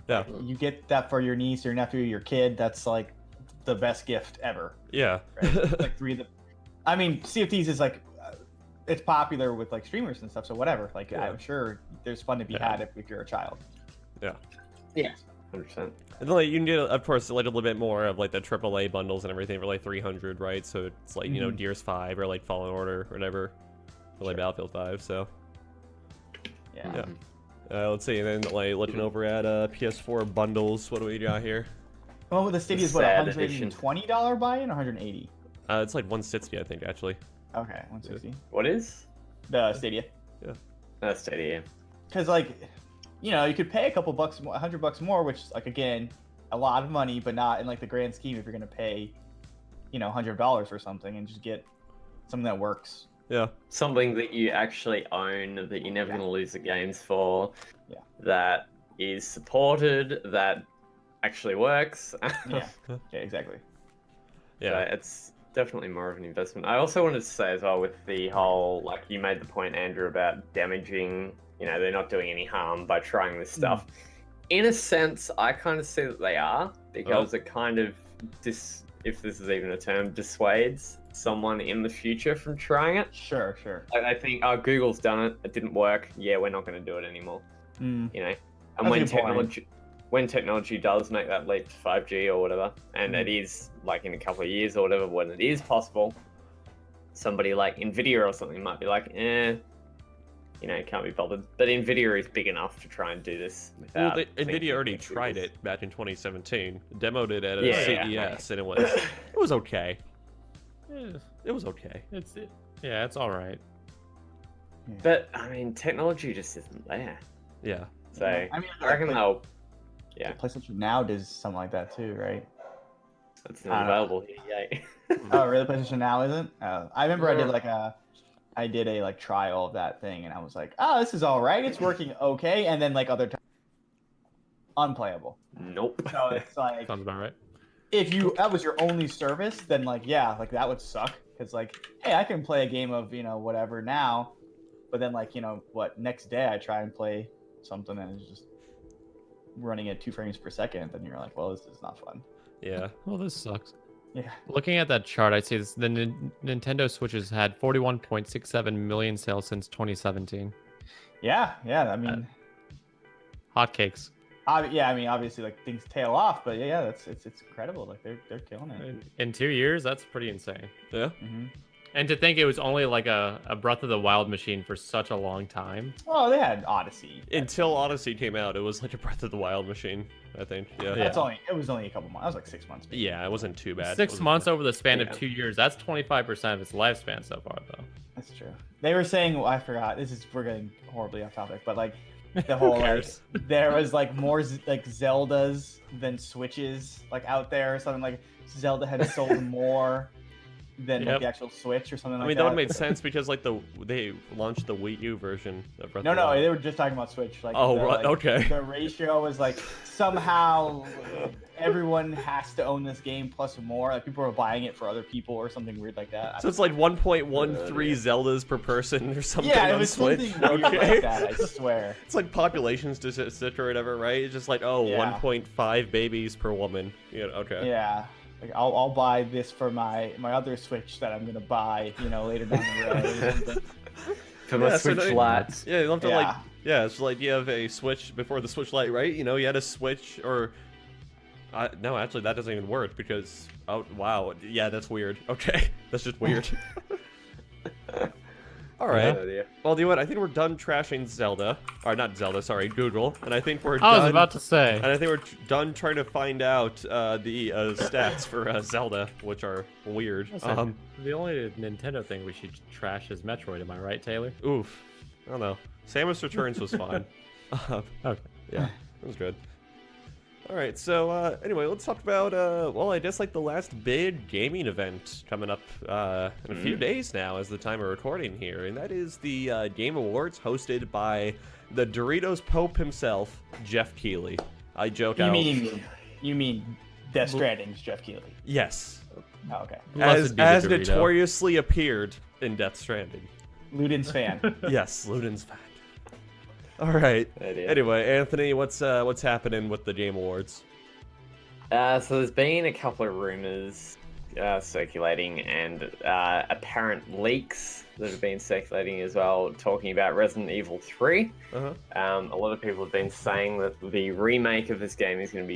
Yeah. you get that for your niece, your nephew, your kid. That's like the best gift ever. Yeah. Right? Like three of the. I mean, Sea of Thieves is like, it's popular with like streamers and stuff. So whatever. Like Yeah. I'm sure there's fun to be Yeah. had if you're a child. Yeah. Yeah. 100%. And then like, you can get, of course, like a little bit more of like the AAA bundles and everything for like 300, right? So it's like Mhm. Gears 5 or like Fallen Order or whatever, or like Battlefield 5. So Yeah. yeah. Let's see. And then like looking over at PS4 bundles, what do we got here? Well, the Stadia is what, Sad edition. $120 buy-in or 180? It's like 160, I think, actually. Okay, 160. What is? The Stadia. That's Stadia. Because like, you could pay a couple bucks more, $100 more, which like again, a lot of money, but not in like the grand scheme if you're gonna pay, $100 for something and just get something that works. Yeah. Something that you actually own, that you're never going to lose the games for, Yeah. that is supported, that actually works. Yeah. Yeah, exactly. Yeah. So it's definitely more of an investment. I also wanted to say as well with the whole, like you made the point, Andrew, about damaging, they're not doing any harm by trying this stuff. in a sense, I kind of see that they are, because it kind of, if this is even a term, dissuades someone in the future from trying it. Sure. I think, Google's done it, it didn't work, yeah, we're not going to do it anymore. You know, and when technology does make that leap to 5G or whatever, and it is like in a couple of years or whatever, when it is possible, somebody like Nvidia or something might be like, you know, can't be bothered. But Nvidia is big enough to try and do this without. Well, Nvidia already tried it back in 2017, demoed it at a CES, and it was okay. It was okay. It's all right. But I mean, technology just isn't there. Yeah. So I reckon they'll. Yeah. PlayStation Now does something like that too, right? It's not available here yet. Oh, really? PlayStation Now isn't? I remember I did a like trial of that thing, and I was like, oh, this is all right. It's working okay, and then like other times, unplayable. Nope. So it's like Sounds about right. if that was your only service, then like like that would suck, because like, hey, I can play a game of whatever now, but then like next day I try and play something and it's just running at 2 frames per second, then you're like, well, this is not fun. Yeah. Well, this sucks. Yeah. Looking at that chart, I see the Nintendo Switch has had 41.67 million sales since 2017. Yeah. I mean, hotcakes. Yeah, I mean, obviously, like things tail off, but yeah, it's incredible. Like they're killing it. In 2 years, that's pretty insane. Yeah. Mm-hmm. And to think it was only like a Breath of the Wild machine for such a long time. Oh, they had Odyssey. Until Odyssey came out, it was like a Breath of the Wild machine, I think. Yeah. It was only a couple months. That was like 6 months. Maybe. Yeah, it wasn't too bad. 6 months over the span of 2 years. That's 25% of its lifespan so far, though. That's true. They were saying, I forgot. We're getting horribly off topic, but like the whole like, there was like more like Zeldas than Switches like out there or something. Like Zelda had sold more than like, the actual Switch or something like that. I mean, that would make sense because like they launched the Wii U version of Breath of the No, Wild. they were just talking about Switch. Like, okay. The ratio was like somehow everyone has to own this game plus more. Like people are buying it for other people or something weird like that. So it's like 1.13 Zeldas per person or something yeah, it on was Switch. something weird like that, I swear. It's like population statistic or whatever, right? It's just like 1.5 babies per woman. Yeah, okay. Yeah. Like I'll buy this for my other Switch that I'm gonna buy, later down the road. For my Switch Lite. Yeah, you have to it's like you have a Switch before the Switch Lite, right? You had a Switch or no, actually that doesn't even work because wow, yeah, that's weird. Okay, that's just weird. All right. Yeah. Well, you know what? I think we're done trashing Zelda. Or not Zelda, sorry, Google. And I think we're done. I was about to say. And I think we're done trying to find out the stats for Zelda, which are weird. The only Nintendo thing we should trash is Metroid. Am I right, Taylor? Oof. I don't know. Samus Returns was fine. Okay. Yeah, it was good. All right, so anyway, let's talk about, I guess like the last big gaming event coming up in a few days now as the time of recording here, and that is the Game Awards hosted by the Doritos Pope himself, Jeff Keighley. I joke You mean Death Stranding's Jeff Keighley? Yes. Oh, okay. As notoriously appeared in Death Stranding. Luden's fan. Yes, Luden's fan. All right. Anyway, Anthony, what's happening with the Game Awards? So there's been a couple of rumors circulating and apparent leaks that have been circulating as well, talking about Resident Evil 3. Uh-huh. A lot of people have been saying that the remake of this game is going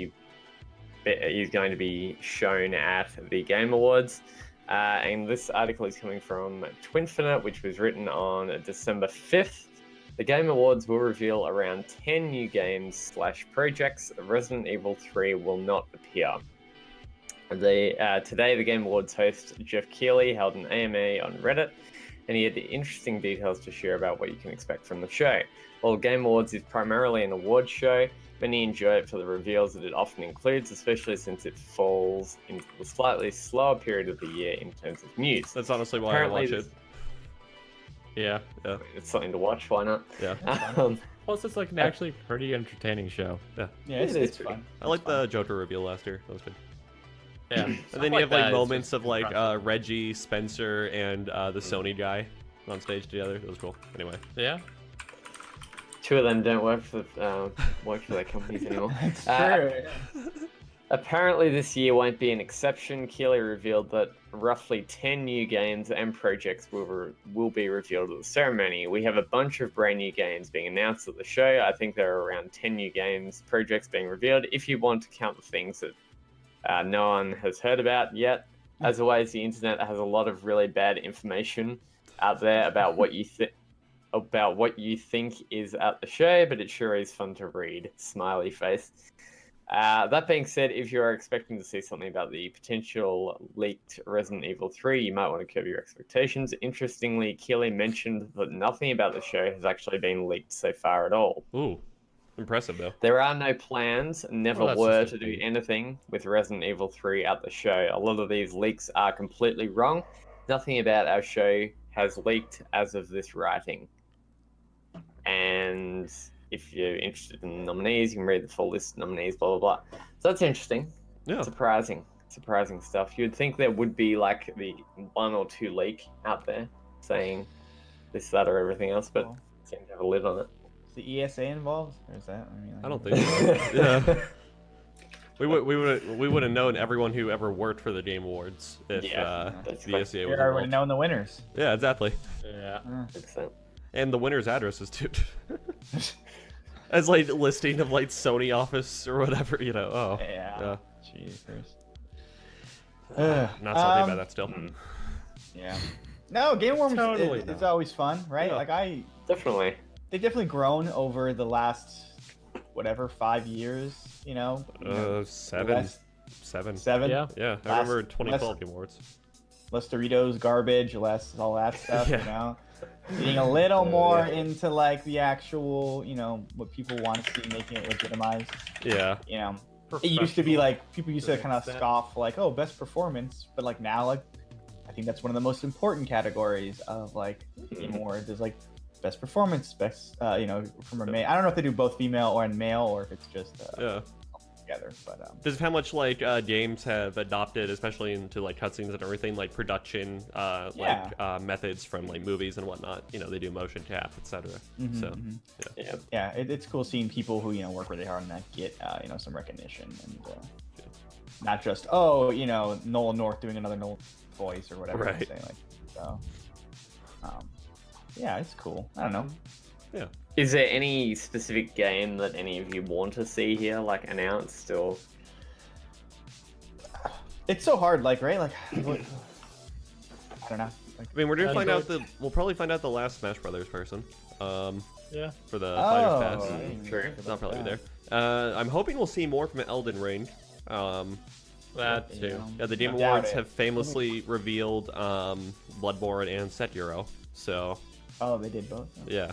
to be shown at the Game Awards. And this article is coming from Twinfinite, which was written on December 5th. The Game Awards will reveal around 10 new games/projects. Resident Evil 3 will not appear. Today, the Game Awards host Jeff Keighley held an AMA on Reddit, and he had interesting details to share about what you can expect from the show. While Game Awards is primarily an award show, many enjoy it for the reveals that it often includes, especially since it falls into the slightly slower period of the year in terms of news. That's honestly why I watch it. Yeah. It's something to watch, why not? Yeah. Plus, it's like an actually pretty entertaining show. Yeah. Yeah, it's fun. I like the Joker reveal last year. That was good. Yeah. And then you have like moments of like Reggie, Spencer, and the Sony guy on stage together. It was cool. Anyway. Yeah. Two of them don't work for their companies anymore. It's true. Apparently this year won't be an exception. Keighley revealed that roughly 10 new games and projects will be revealed at the ceremony. We have a bunch of brand new games being announced at the show. I think there are around 10 new games, projects being revealed. If you want to count the things that no one has heard about yet. As always, the internet has a lot of really bad information out there about what you think is at the show, but it sure is fun to read. Smiley face. That being said, if you are expecting to see something about the potential leaked Resident Evil 3, you might want to curb your expectations. Interestingly, Keighley mentioned that nothing about the show has actually been leaked so far at all. Ooh, impressive though. There are no plans, never Well, were to do anything with Resident Evil 3 at the show. A lot of these leaks are completely wrong. Nothing about our show has leaked as of this writing. And if you're interested in the nominees, you can read the full list of nominees, blah, blah, blah. So that's interesting. Yeah. Surprising stuff. You'd think there would be like the one or two leak out there saying this, that, or everything else, but it seems to have a lid on it. Is the ESA involved? Or is that? I don't think so. Yeah. We would have known everyone who ever worked for the Game Awards if the ESA was We already involved. known the winners. Yeah, exactly. Yeah. 100%. And the winner's addresses too. As like listing of like Sony office or whatever, you know. Oh. Yeah. Jesus. Not salty about that still. Yeah. No, Game Awards Totally is not. always fun, right? Yeah. Like Definitely. they've definitely grown over the last 5 years. You know. Seven. Seven. Yeah. Yeah, I remember 2012 Game Awards. Less Doritos, garbage, less all that stuff. Yeah. You know. Getting a little more into like the actual, what people want to see, making it legitimized. Yeah. You know, it used to be like people used to kind of scoff like, oh, best performance, but like now, like I think that's one of the most important categories of like Game Awards is like best performance, best from a male. I don't know if they do both female or male or if it's just Yeah. together, but This is how much like games have adopted, especially into like cutscenes and everything, like production methods from like movies and whatnot. You know, they do motion tap, etc. yeah, it's cool seeing people who work really hard on that get some recognition and not just Nolan North doing another Nolan voice or whatever. Right. Say, like, so, yeah, it's cool. I don't know. Yeah. Is there any specific game that any of you want to see here, like announced or? It's so hard, like, right? Like, I don't know. Like, I mean, we're gonna That's find out good. we'll probably find out the last Smash Brothers person. Yeah. For the Fighters Pass. I didn't even True. think I'll about probably be that. there. I'm hoping we'll see more from Elden Range. That too. Yeah, the Game I doubt Awards it. have famously revealed Bloodborne and Sekiro. So Oh, they did both. yeah.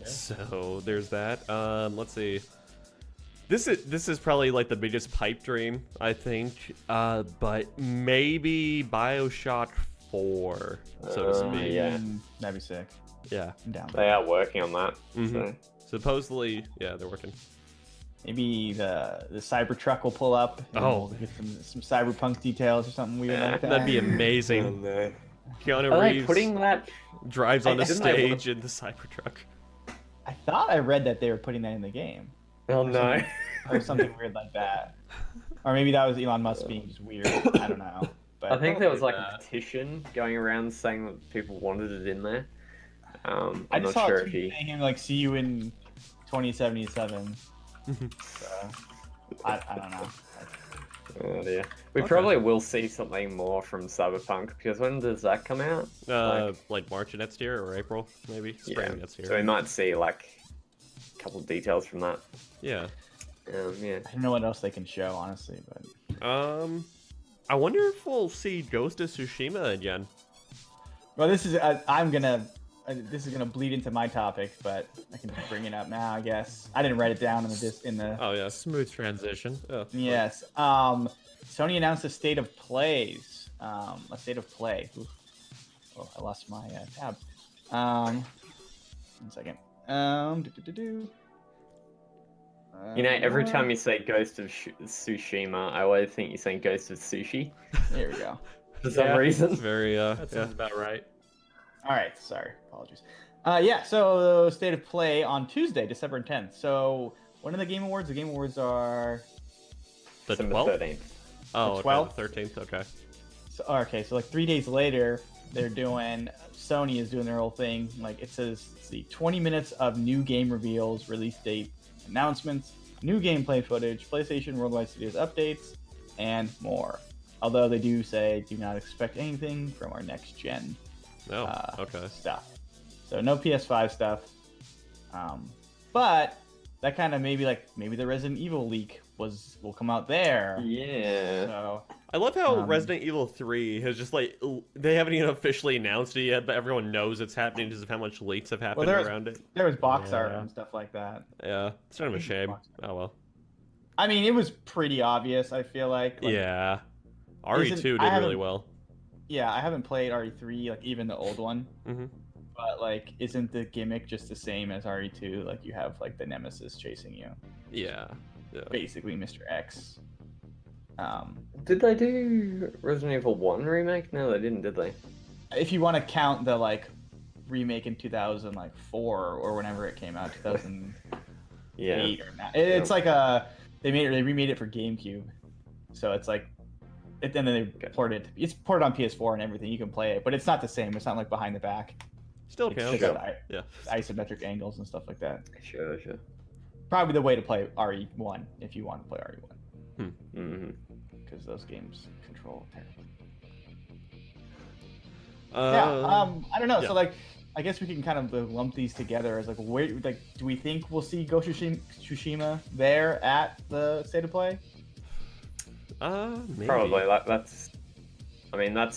So there's that. Let's see. This is probably like the biggest pipe dream, I think. But maybe BioShock 4, so to speak. Yeah. That'd be sick. Yeah. I'm down. They are working on that. Mhm. So. Supposedly, yeah, they're working. Maybe the Cybertruck will pull up. And Oh. we'll get some cyberpunk details or something weird like that. That'd be amazing. No. Keanu Are they Reeves putting that? drives on a Didn't they stage in the Cybertruck. I thought I read that they were putting that in the game. Oh no. Or something weird like that. Or maybe that was Elon Musk being just weird. I don't know. But I think there was like Probably a petition going around saying that people wanted it in there. I'm I not just saw sure a if tweet he. saying him like see you in 2077. So, I don't know. Oh dear. We Okay. probably will see something more from Cyberpunk because when does that come out? Like March of next year or April, maybe spring next year. So we might see like a couple of details from that. Yeah. Yeah. I don't know what else they can show, honestly. But I wonder if we'll see Ghost of Tsushima again. well, this is this is gonna bleed into my topic, but I can bring it up now. I guess I didn't write it down in the. Oh yeah. Smooth transition. Yeah. Yes. Sony announced a state of plays. A state of play. Oof. Oh, I lost my tab. 1 second. You know, every time you say Ghost of Tsushima, I always think you're saying Ghost of Sushi There we go. for some Yeah. reason. It's very That yeah. sounds about right. All right. Sorry. Apologies. Yeah, so State of Play on Tuesday, December 10th. So when are the Game Awards? The Game Awards are... The December 12th? 13th. Oh, The okay, 12th? the 13th, okay. So like 3 days later, Sony is doing their whole thing. Like it says, let's see, 20 minutes of new game reveals, release date announcements, new gameplay footage, PlayStation Worldwide Studios updates, and more. Although they do say, do not expect anything from our next gen Okay. stuff. So no PS5 stuff. But that kind of maybe the Resident Evil leak will come out there. Yeah. So I love how Resident Evil 3 has just like, they haven't even officially announced it yet, but everyone knows it's happening because of how much leaks have happened around it. there was box art and stuff like that. Yeah, it's kind of a shame. Oh well. I mean, it was pretty obvious, I feel like. Yeah. RE2 did really well. Yeah, I haven't played RE3, like even the old one. Mm-hmm. But like, isn't the gimmick just the same as RE2? Like you have like the Nemesis chasing you. Yeah. Basically, Mr. X. Did they do Resident Evil 1 remake? No, they didn't, did they? If you want to count the like remake in 2004 or whenever it came out, 2008 Yeah. or not, it's like they remade it for GameCube, so it's like, and then they ported it. It's ported on PS4 and everything. You can play it, but it's not the same. It's not like behind the back. Still It's counts. just Yeah. isometric angles and stuff like that. Sure. Probably the way to play RE1 if you want to play RE1, Mm-hmm. because those games control terribly. I don't know. yeah. So like, I guess we can kind of lump these together as like, where, like, do we think we'll see Ghost of Tsushima there at the State of Play? Maybe. Probably. That's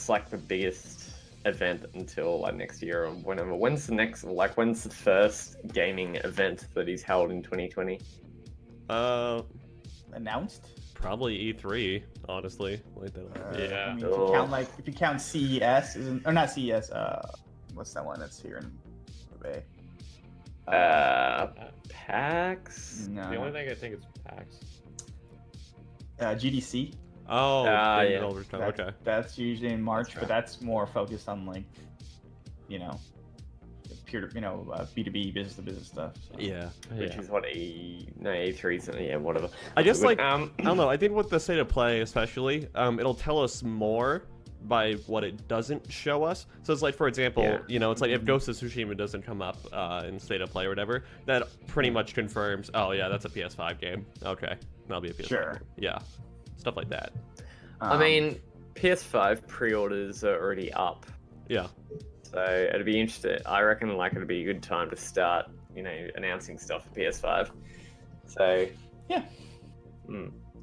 like the biggest event until like next year or whenever. When's the first gaming event that he's held in 2020? Announced? Probably E3, honestly. Yeah. I mean, if you count CES, or not CES, what's that one that's here in the Bay? PAX? No. The only thing I think is PAX. GDC. Oh, yeah. Okay. That's usually in March, That's right. but that's more focused on like, B2B, business to business stuff. So. Yeah. Which is what E3's, yeah, whatever. I guess like I I don't know. I think with the State of Play especially, it'll tell us more by what it doesn't show us. So it's like, for example, it's like if Ghost of Tsushima doesn't come up in State of Play or whatever, that pretty much confirms, oh yeah, that's a PS5 game. Okay, that'll be a PS5 Sure. game. Yeah, stuff like that. I mean, PS5 pre-orders are already up, Yeah. so it'd be interesting. I reckon like it'd be a good time to start, announcing stuff for PS5. So yeah.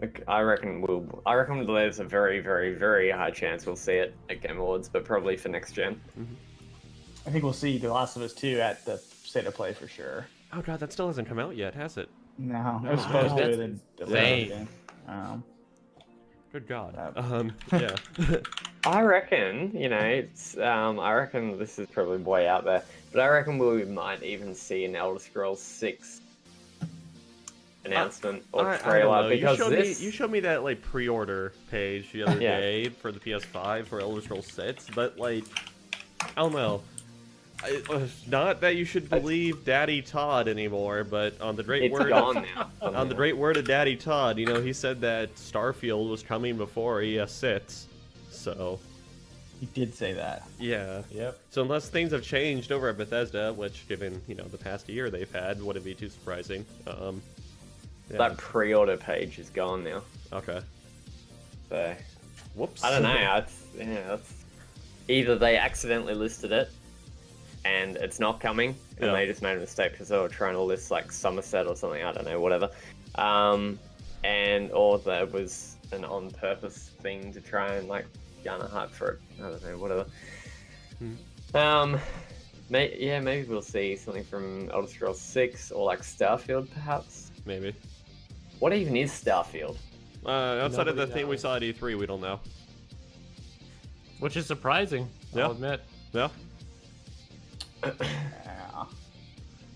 Like, I reckon there's a very, very, very high chance we'll see it at Game Awards, but probably for next gen. I think we'll see The Last of Us 2 at the State of Play for sure. Oh god, that still hasn't come out yet, has it? No, it was supposed to. That's Then insane. Good god. That- Yeah. I reckon, I reckon this is probably way out there, but I reckon we might even see an Elder Scrolls 6 announcement or I trailer, don't know. because you showed me that like pre-order page the other day for the PS5 for Elder Scrolls 6, but like I don't know. Not that you should believe Daddy Todd anymore, but on the great it's word gone now. on the great word of Daddy Todd, he said that Starfield was coming before ES6. So He did say that. yeah. Yep. So unless things have changed over at Bethesda, which given the past year they've had, wouldn't be too surprising. Yeah. That pre-order page is gone now. Okay. So Whoops. I don't know. That's either they accidentally listed it and it's not coming, and they just made a mistake because they were trying to list like Somerset or something. I don't know, whatever. Or that was an on-purpose thing to try and like garner hype for it. I don't know, whatever. Maybe we'll see something from Elder Scrolls 6 or like Starfield, perhaps. Maybe. What even is Starfield? Outside of the Nobody thing we knows. saw at E3, we don't know. Which is surprising, Yeah. I'll admit. Yeah. Yeah.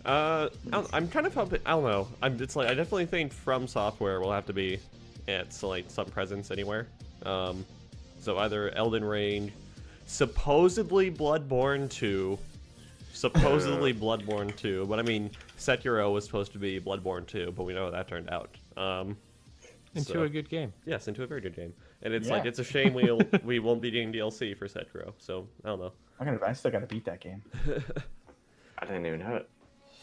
I'm kind of hoping. I don't know. I definitely think From Software will have to be at like some presence anywhere. So either Elden Range, supposedly Bloodborne 2, supposedly Bloodborne 2, but I mean, Sekiro was supposed to be Bloodborne 2, but we know how that turned out. Into a good game. Yes, into a very good game. And it's like, it's a shame we won't be getting DLC for Sekiro, so I don't know. I still gotta beat that game. I didn't even know it.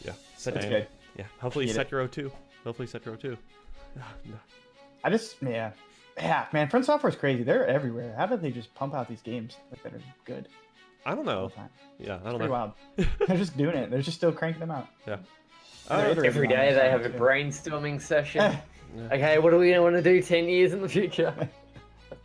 Yeah. That's good. Yeah, hopefully Sekiro 2. Hopefully Sekiro 2. Man, Front Software's crazy. They're everywhere. How do they just pump out these games that are good? I don't know. All the time? Yeah, I don't Pretty know. wild. They're just doing it. They're just still cranking them out. Yeah. Every day they have a brainstorming session. Okay, what do we want to do 10 years in the future?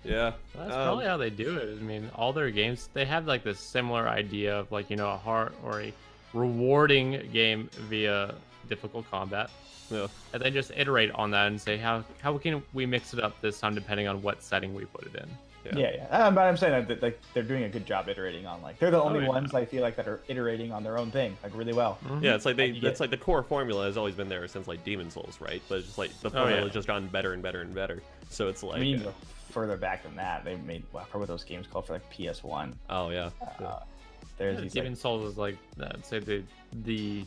Yeah. That's probably how they do it. I mean, all their games, they have like this similar idea of like, a hard or a rewarding game via difficult combat. Yeah. And they just iterate on that and say, how can we mix it up this time depending on what setting we put it in? Yeah. But I'm saying that like they're doing a good job iterating on like they're the only ones I feel like that are iterating on their own thing like really well. Mm-hmm. Yeah, it's like like the core formula has always been there since like Demon Souls, right? But it's just like the formula has just gotten better and better and better. So it's like I mean, further back than that, they made what those games called for like PS1. Oh yeah. There's these Demon Souls is like I'd say the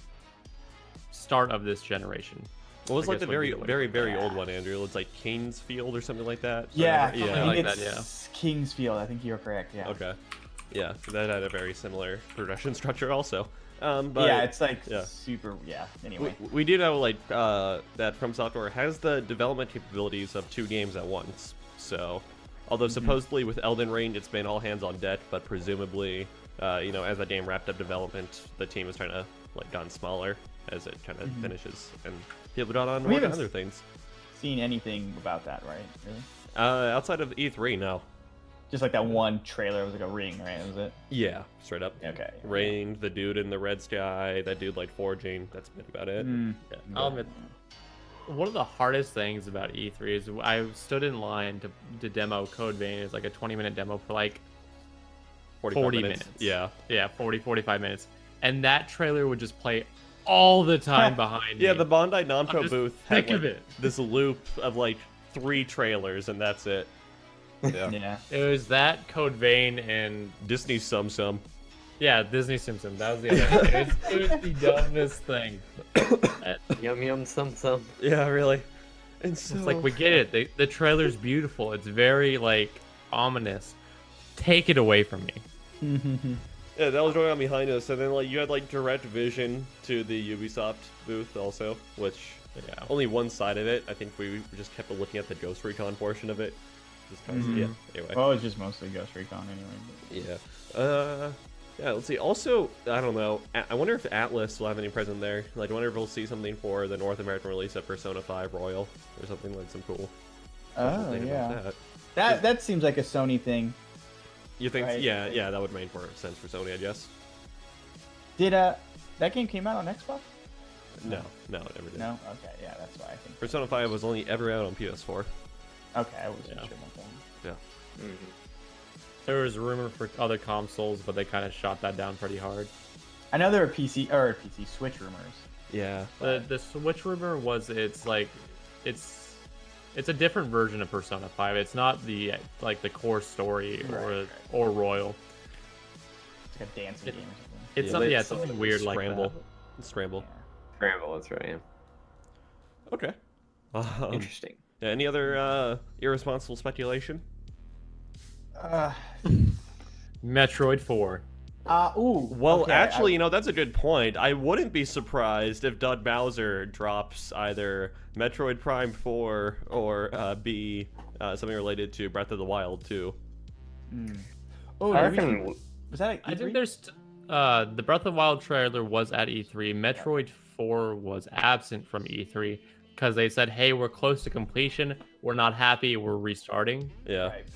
start of this generation. Well, it's like the very old one, Andrew. It's like Kane's Field or something like that. Yeah, I think like it's that, Kingsfield. I think you're correct. Yeah. Okay. Yeah, so that had a very similar progression structure also. But yeah, it's like super. Yeah. Anyway, we do know like that From Software has the development capabilities of 2 games at once. So, although supposedly with Elden Range it's been all hands on deck, but presumably, as that game wrapped up development, the team is trying to like gotten smaller as it kind of finishes, and people got on work on other things. Seen anything about that, right? Really? Outside of E3, no. Just like that one trailer was like a ring, right? Was it? Yeah, straight up. Okay. Rain, the dude in the red sky, that dude like forging. That's been about it. Yeah. I'll admit, one of the hardest things about E3 is I stood in line to demo Code Vein. It's like a 20-minute demo for like 40 minutes. Yeah. Yeah, 45 minutes. And that trailer would just play all the time behind me. Yeah, the Bandai Namco booth had think of it. this loop of like 3 trailers, and that's it. Yeah. Yeah. It was that Code Vein and Disney Sum. yeah, Disney Simpson. That was the other one. It was the dumbest thing. Yum yum sum. Yeah, really. And so It's like we get it. The trailer's beautiful. It's very like ominous. Take it away from me. yeah, that was going on behind us, and then like you had like direct vision to the Ubisoft booth also, which only one side of it. I think we just kept looking at the Ghost Recon portion of it. Just 'cause, yeah. Anyway. Well, it's just mostly Ghost Recon anyway. Yeah. Yeah, let's see. Also, I don't know. I wonder if Atlas will have any present there. Like, I wonder if we'll see something for the North American release of Persona 5 Royal or something like some cool. Oh thing yeah. about That seems like a Sony thing. You think? Right. Yeah, that would make more sense for Sony, I guess. Did that game came out on Xbox? No, it never did. No. Okay. Yeah, that's why I think. Persona 5 was only ever out on PS4. Okay, I wasn't sure about that. Yeah. There was rumor for other consoles, but they kind of shot that down pretty hard. I know there were PC Switch rumors. Yeah. The Switch rumor was it's a different version of Persona 5. It's not the core story or Royal. It's like a dancing game or something. It's something something weird like that. Scramble. Scramble, that's right. Yeah. Okay. Interesting. Yeah, any other irresponsible speculation? Metroid 4. Well, okay, actually, that's a good point. I wouldn't be surprised if Doug Bowser drops either Metroid Prime 4 or something related to Breath of the Wild 2. Oh, I reckon. was that at E3? I think there's the Breath of the Wild trailer was at E3. Metroid 4 was absent from E3 because they said, "Hey, we're close to completion. We're not happy. We're restarting." Yeah. Right.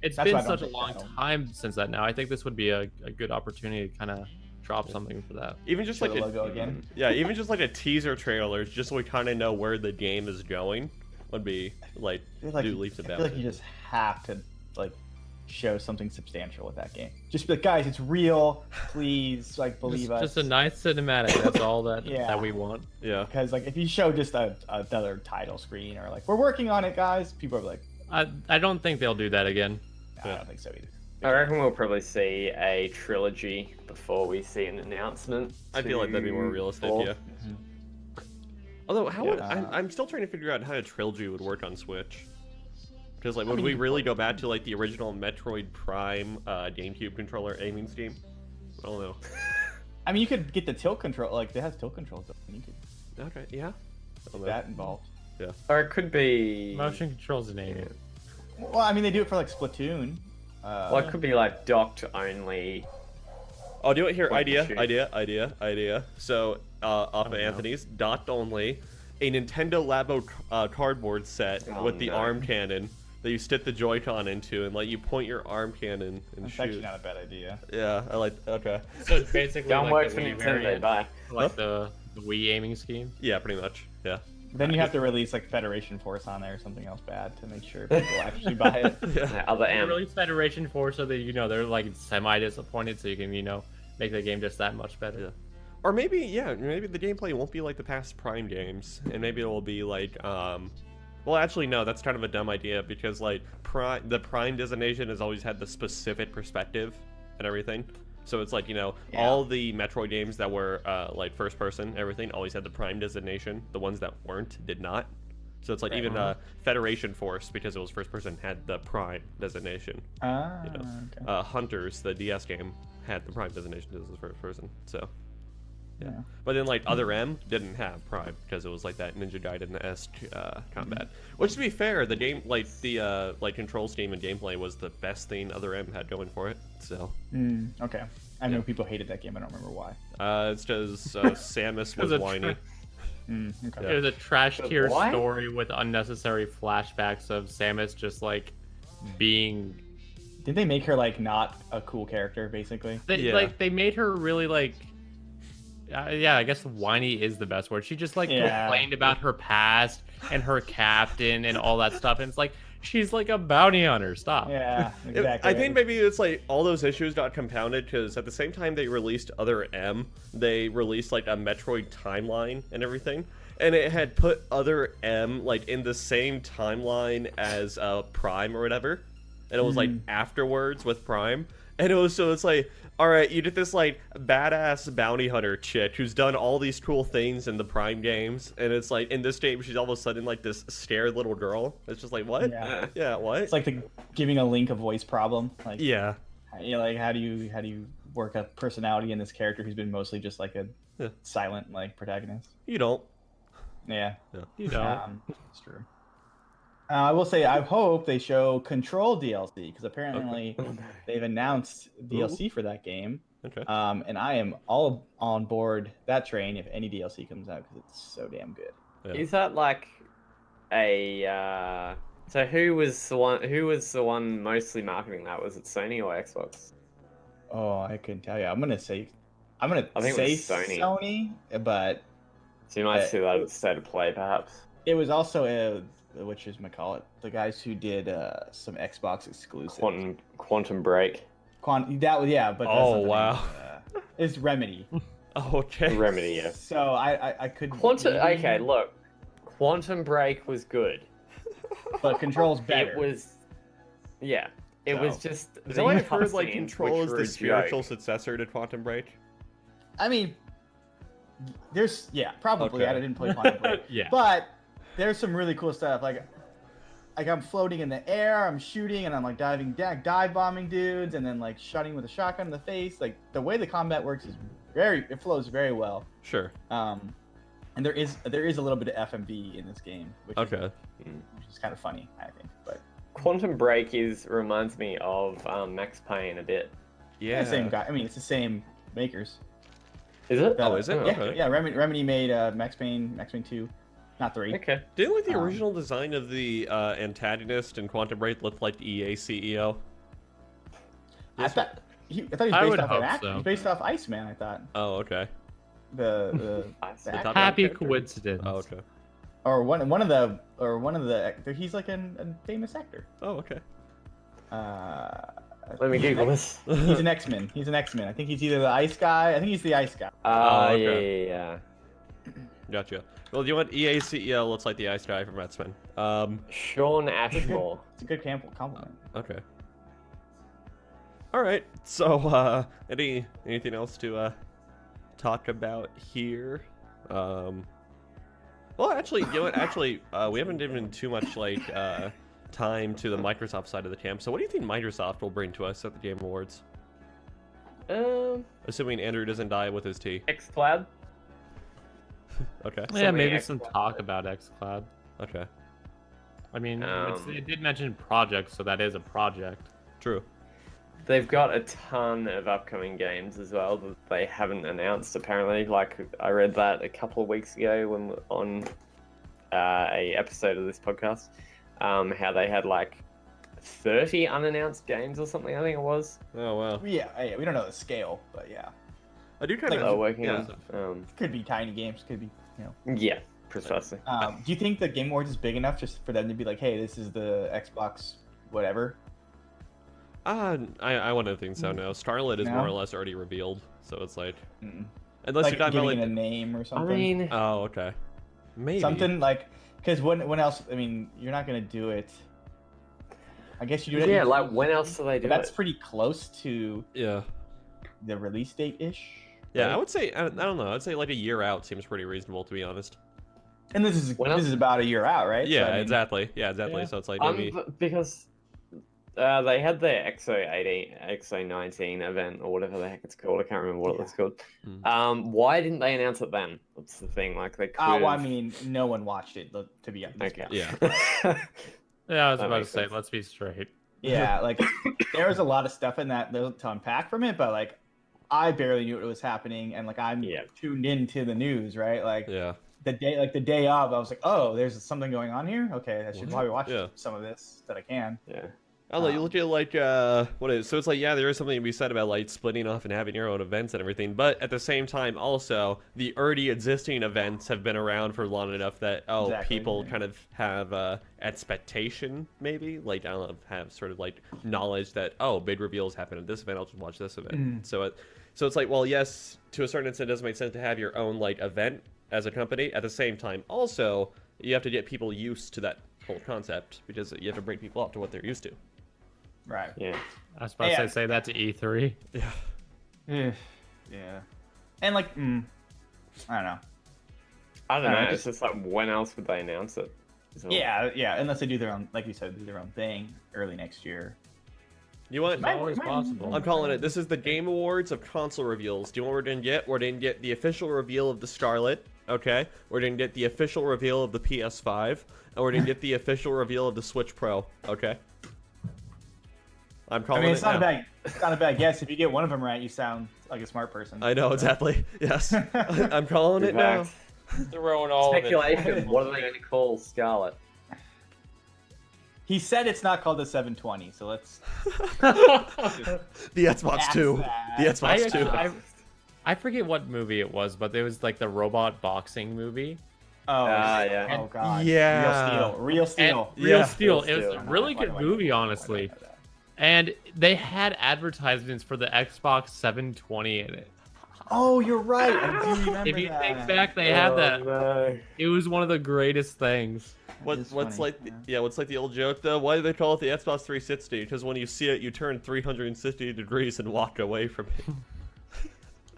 It's That's why been I don't such a think long that'll- time since that now. I think this would be a good opportunity to kind of drop something for that. Even just Show like the logo again. Yeah, even just like a teaser trailer, just so we kind of know where the game is going, would be like I feel like, do leaps and I bounds. feel like you just have to like show something substantial with that game. Just be like, guys, it's real. Please, like, believe us. Just a nice cinematic. That's all that Yeah. that we want. Yeah. Because like if you show just another title screen or like we're working on it, guys, people are like, I don't think they'll do that again. I don't think so either. I reckon we'll probably see a trilogy before we see an announcement. I feel like that'd be more realistic, yeah. Although, how would I'm still trying to figure out how a trilogy would work on Switch. Because like, would we really go back to like the original Metroid Prime GameCube controller aiming scheme? I don't know. I mean, you could get the tilt control. Like, it has tilt controls. You could Okay, yeah. get that involved. Yeah. Or it could be. Motion controls in aiming. Well, I mean, they do it for like Splatoon. Well, it could be like docked only. I'll do it here. Point and shoot. Idea. So, off of Anthony's, docked only, a Nintendo Labo cardboard set with the arm cannon that you stick the Joy-Con into and let you point your arm cannon and That's shoot. actually not a bad idea. Yeah, I like. Okay. So it's basically Don't like work the for Wii Nintendo. variant, Bye. like the Wii aiming scheme. Yeah, pretty much. Yeah. Then you have to release like Federation Force on there or something else bad to make sure people actually buy it. Yeah. Other You M. release Federation Force so that they're like semi-disappointed, so you can make the game just that much better. Yeah. Or maybe the gameplay won't be like the past Prime games, and maybe it will be like well, actually, no, that's kind of a dumb idea because like the Prime designation has always had the specific perspective and everything. So it's like, all the Metroid games that were like first person, everything always had the Prime designation. The ones that weren't did not. So it's like even Federation Force, because it was first person, had the Prime designation. Okay. Hunters, the DS game, had the Prime designation as the first person. So. Yeah. But then like Other M didn't have Prime because it was like that Ninja Gaiden-esque combat. Which, to be fair, the game the control scheme and gameplay was the best thing Other M had going for it. So. Okay. I know people hated that game. I don't remember why. It's because Samus was whiny. Okay. It was a trash tier Why? story with unnecessary flashbacks of Samus just like being. Did they make her like not a cool character basically? They made her really like. Yeah, I guess whiny is the best word. She just complained about her past and her captain and all that stuff, and it's like she's like a bounty hunter. Stop. Yeah, exactly. I think maybe it's like all those issues got compounded because at the same time they released Other M, they released like a Metroid timeline and everything, and it had put Other M like in the same timeline as Prime or whatever, and it was like afterwards with Prime, and it's like. All right, you did this like badass bounty hunter chick who's done all these cool things in the Prime games, and it's like in this game she's all of a sudden like this scared little girl. It's just like what? Yeah, what? It's like giving a Link a voice problem. Like yeah, like how do you work a personality in this character who's been mostly just like a silent like protagonist? You don't. Yeah. You don't. It's true. I will say, I hope they show Control DLC because apparently they've announced DLC for that game. Okay. And I am all on board that train if any DLC comes out because it's so damn good. Yeah. Is that like a? So who was the one mostly marketing that? Was it Sony or Xbox? Oh, I couldn't tell you. I think say it was Sony, but so you might see that at State of Play, perhaps. it was also the guys who did some Xbox exclusive. Quantum Break. But that's not the name. Wow. It's Remedy. Oh, okay. Remedy, yeah. So I couldn't. Okay, look. Quantum Break was good. But Control's better. It was. Yeah. It was just. Is that why I've heard cutscenes, like Control which is were the a spiritual joke. successor to Quantum Break? I mean, there's probably. Okay. I didn't play Quantum Break. Yeah. But there's some really cool stuff. Like I'm floating in the air, I'm shooting, and I'm like dive bombing dudes, and then like shooting with a shotgun in the face. Like the way the combat works is it flows very well. Sure. And there is a little bit of FMV in this game, which is kind of funny, I think. But Quantum Break reminds me of Max Payne a bit. Yeah. same guy. I mean, it's the same makers. Is it? Oh, is it? Yeah, Okay. yeah. Remedy made Max Payne 2, not 3. Okay. Didn't like the original design of the antagonist in Quantum Break look like the EA CEO? I thought he was based would off hope an actor. so. He's based off Iceman, I thought. Oh, okay. The The actor. Happy character. coincidence. Oh, okay. or one of the he's like a famous actor. Oh, okay. Let me Google this. He's an X-Men. He's an X-Men. I think he's either the Ice Guy. I think he's the Ice Guy. okay. Yeah. Gotcha. Well, do you want EA CEO looks like the ice guy from X-Men? Sean Ashmore. It's a good compliment. Okay. All right. So, anything else to talk about here? Well, actually, you know what? Actually, we haven't given too much time to the Microsoft side of the camp. So, what do you think Microsoft will bring to us at the Game Awards? Assuming Andrew doesn't die with his tea. xCloud. Okay. Yeah, maybe xCloud. some talk about xCloud. Okay. I mean, it did mention projects, so that is a project. True. They've got a ton of upcoming games as well that they haven't announced, apparently. Like, I read that a couple of weeks ago when on a episode of this podcast, how they had, like, 30 unannounced games or something, I think it was. Oh, wow. Yeah, we don't know the scale, but yeah. I do kind They're of... working yeah. on. Could be tiny games, could be, you know. Yeah, precisely. Do you think the Game Awards is big enough just for them to be like, hey, this is the Xbox whatever? I wouldn't think so, no. Scarlet is No? more or less already revealed, so it's like... Mm-mm. Unless Like you're talking giving about, it a name or something? I mean, Oh, okay. Maybe. Something like, because when else, I mean, you're not going to do it. I guess you do it. yeah, like, when else do they do That's it? pretty close to Yeah. the release date-ish. Yeah, right? I would say, I don't know, I'd say like a year out seems pretty reasonable, to be honest. And this is When else- about a year out, right? Yeah, So, I mean, exactly. Yeah, exactly. Yeah. So it's like maybe... Because they had their XO19 event, or whatever the heck it's called. I can't remember what it was called. Why didn't they announce it then? That's the thing. Like, they could. well, I mean, no one watched it, to be honest. Okay. Yeah. Yeah, I was That about to makes say, sense. let's be straight. Yeah, like there was a lot of stuff in that to unpack from it, but like I barely knew what was happening, and like I'm Yeah. tuned into the news, right? Like Yeah. the day of, I was like, oh, there's something going on here. Okay, I should probably watch Yeah. some of this that I can. Yeah. I don't know, you look at like what is so it's like yeah, there is something to be said about like splitting off and having your own events and everything, but at the same time also the already existing events have been around for long enough that Exactly, people yeah. kind of have expectation maybe, like I don't know, have sort of like knowledge that big reveals happen at this event, I'll just watch this event. So it's like, well, yes, to a certain extent it does make sense to have your own like event as a company. At the same time also you have to get people used to that whole concept because you have to bring people up to what they're used to. Right. Yeah. I was about to say that to E3. Yeah. Yeah. And like, I don't know. I don't know. Alright. It's just like, when else would they announce it? So- Yeah. Unless they do their own, like you said, do their own thing early next year. You want? It's always possible. I'm calling it. This is the Game Awards of console reveals. Do you know what we're gonna get? We're gonna get the official reveal of the Scarlet. Okay. We're gonna get the official reveal of the PS5, and we're gonna get the official reveal of the Switch Pro. Okay. I'm calling I mean, it's it not now. it's not a bad guess. If you get one of them right, you sound like a smart person. I know exactly. Yes. I'm calling it now. Throwing all Speculation. What are they going to call Scarlet? He said it's not called the 720, so let's. The Xbox That's 2. that. The Xbox 2. I forget what movie it was, but it was like the robot boxing movie. Oh, yeah. Oh god. Yeah. Real Steel. Real Yeah. Steel. Real It was Steel. a really good movie, honestly. And they had advertisements for the Xbox 720 in it. Oh, you're right. I do remember If you that. think back, they had that. No. It was one of the greatest things. What's funny, like what's like the old joke though? Why do they call it the Xbox 360? Because when you see it, you turn 360 degrees and walk away from it.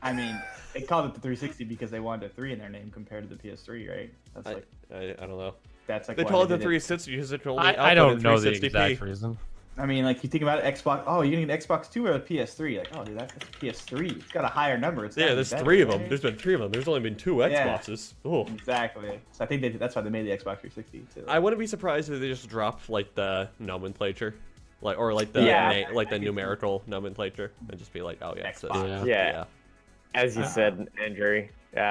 I mean, they called it the 360 because they wanted a 3 in their name compared to the PS3, right? That's like I don't know. that's like They why call it the did 360 because it can only I output don't in know the 360p. exact reason. I mean, like you think about it, Xbox. Oh, you're getting an Xbox 2 or a PS3? Like, oh, dude, that's PS3. It's got a higher number. It's Yeah, gotta be there's better, 3 of them. right? There's been 3 of them. There's only been 2 Yeah. Xboxes. Oh. Exactly. So I think that's why they made the Xbox 360 too. I wouldn't be surprised if they just dropped like the nomenclature, or like the Yeah. like the numerical nomenclature, and just be like, oh yeah, it's this. Xbox. Yeah. As you said, Andrew,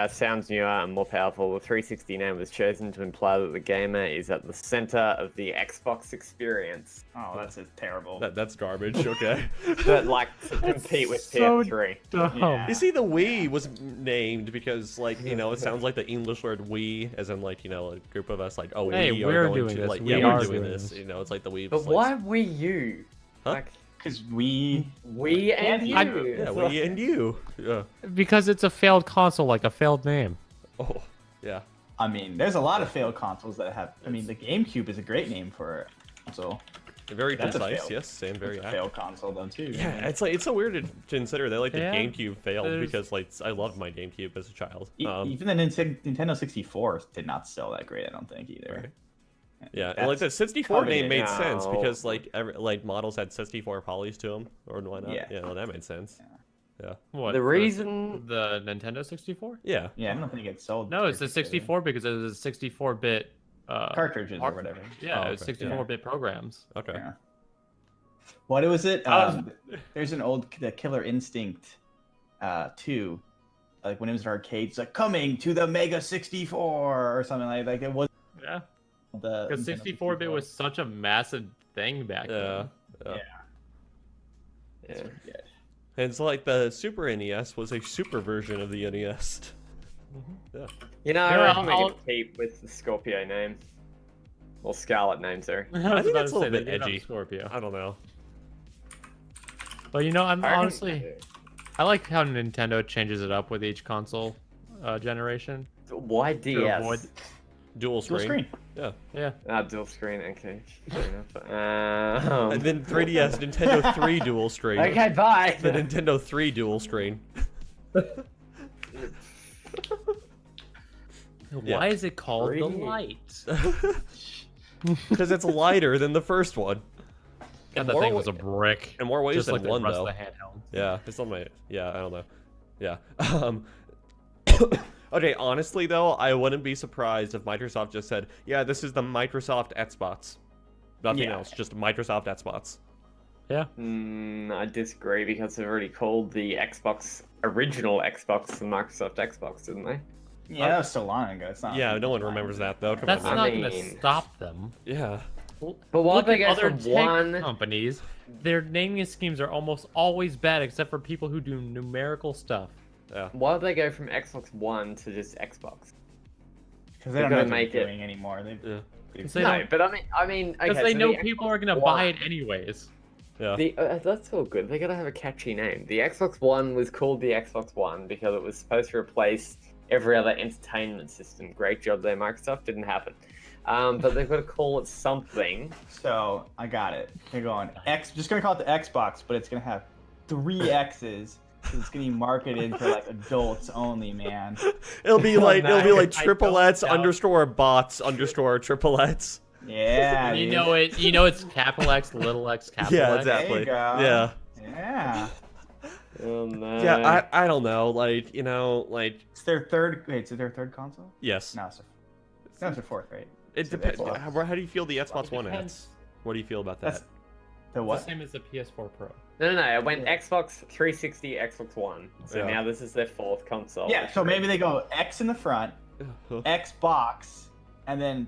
sounds newer and more powerful. The 360 name was chosen to imply that the gamer is at the center of the Xbox experience. Oh, that's just terrible. That's garbage. Okay. But like to compete with so PS3. Yeah. You see, the Wii was named because, like, you know, it sounds like the English word "we," as in, like, you know, a group of us, like, oh, Hey, we we're are going doing to, this. like, We yeah, are we're doing doing this. this. You know, it's like the Wii. But why Wii U? Huh? Like Because we. we and you. Yeah, It's we and you. Yeah. Because it's a failed console, like a failed name. Oh, yeah. I mean, there's a lot of failed consoles that have. I mean, the GameCube is a great name for a console. Very That's a concise, fail. yes, and very It's a accurate. failed console though too. Yeah, it's like it's so weird to consider that like the Yeah, GameCube failed there's- because like I loved my GameCube as a child. Even the Nintendo 64 did not sell that great, I don't think either. Right. Yeah, and like the 64 coveted. name made sense No. because like like models had 64 polys to them, or whatnot. Yeah. Yeah, well, that made sense. Yeah. What? The reason the Nintendo 64? Yeah. Yeah, I don't think it sold. No, it's the particularly. 64 because it was a 64-bit Cartridges or whatever. Yeah, Oh, it was okay. 64-bit programs. Okay. Yeah. What was it? Um, There's an old the Killer Instinct 2, like when it was an arcade, it's like coming to the Mega 64 or something like it was Yeah, the because Nintendo 64-bit was such a massive thing back Yeah. then. Yeah. yeah. Yeah. And it's like the Super NES was a super version of the NES. Yeah. You know, I Yeah, reckon we I'll- can keep with the Scorpio name. Or Scarlet name, sorry. I was think about that's to a little say they bit did have edgy. Scorpio. I don't know. But you know, I'm I reckon- honestly, I like how Nintendo changes it up with each console generation. Why to DS? avoid- Dual Dual screen. screen. Yeah. Yeah, Dual screen, okay. Fair enough. And then 3DS, Nintendo 3 dual screen. Okay, bye! The Nintendo 3 dual screen. Yeah. why is it called the 3D? Light? Because it's lighter than the first one. God, that more thing wa- was a brick. In more ways Just than like the one, rest though. of the handheld. Yeah, it's on my. Yeah, I don't know. Yeah. Okay, honestly though, I wouldn't be surprised if Microsoft just said, "Yeah, this is the Microsoft Xbox." Nothing Yeah. else, just Microsoft Xbox. Yeah. I disagree because they've already called the original Xbox the Microsoft Xbox, didn't they? Yeah, that was so long ago. It's not. Yeah, no one remembers that though. Come That's on, not man. going to mean- stop them. Yeah. But why Look would they at go other from tech one? companies. Their naming schemes are almost always bad, except for people who do numerical stuff. Yeah. Why would they go from Xbox One to just Xbox? because they They're don't know gonna what make they're it- doing anymore. Yeah. Because they, No, don't- but I mean, okay, because they so know the people Xbox are going to One- buy it anyways. Yeah. That's all good. They gotta have a catchy name. The Xbox One was called the Xbox One because it was supposed to replace every other entertainment system. Great job there, Microsoft. Didn't happen. But they've got to call it something. So I got it. They're going just gonna call it the Xbox, but it's gonna have 3 X's. 'Cause it's gonna be marketed for like adults only, man. It'll be like no, I triple don't X doubt- underscore bots underscore triple X. Yeah, You dude. know it. You know it's capital X, little x, capital Yeah, X. exactly. you go. Yeah. Yeah. Oh no. Yeah, I don't know. Like, It's their third. Wait, is it their third console? yes. No, it's their fourth, right? It So depends. Xbox. How do you feel the Xbox It One depends. ads? What do you feel about that? That's the It's what? the same as the PS4 Pro. No. It went Xbox 360, Xbox One. So Yeah. now this is their 4th console. Yeah, so maybe they go X in the front, Xbox, and then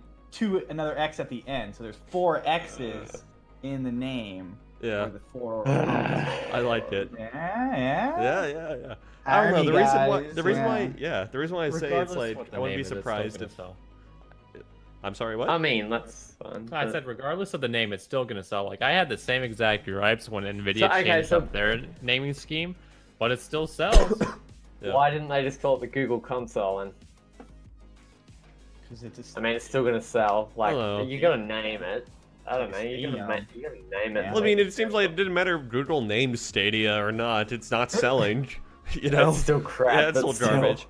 another X at the end. So there's 4 X's in the name. Yeah. For the 4. I like it. Yeah. Yeah. I don't know. Irony, The reason why, guys, the reason yeah. why, yeah, the reason why I say it's Regardless like what the I wouldn't name be is, it's still surprised gonna if. sell. I'm sorry. What? I mean, that's fun. I but- said regardless of the name, it's still gonna sell. Like I had the same exact gripes when Nvidia So, okay, changed so- up their naming scheme, but it still sells. Yeah. Why didn't they just call it the Google console? And Because it's I mean, it's still gonna sell. Like Hello. you gotta name it. I don't know. You gotta, Stadia. you gotta name it. Yeah. Well, I mean, it seems like it didn't matter if Google named Stadia or not. It's not selling. You know. It's still crap. Yeah, it's but still garbage.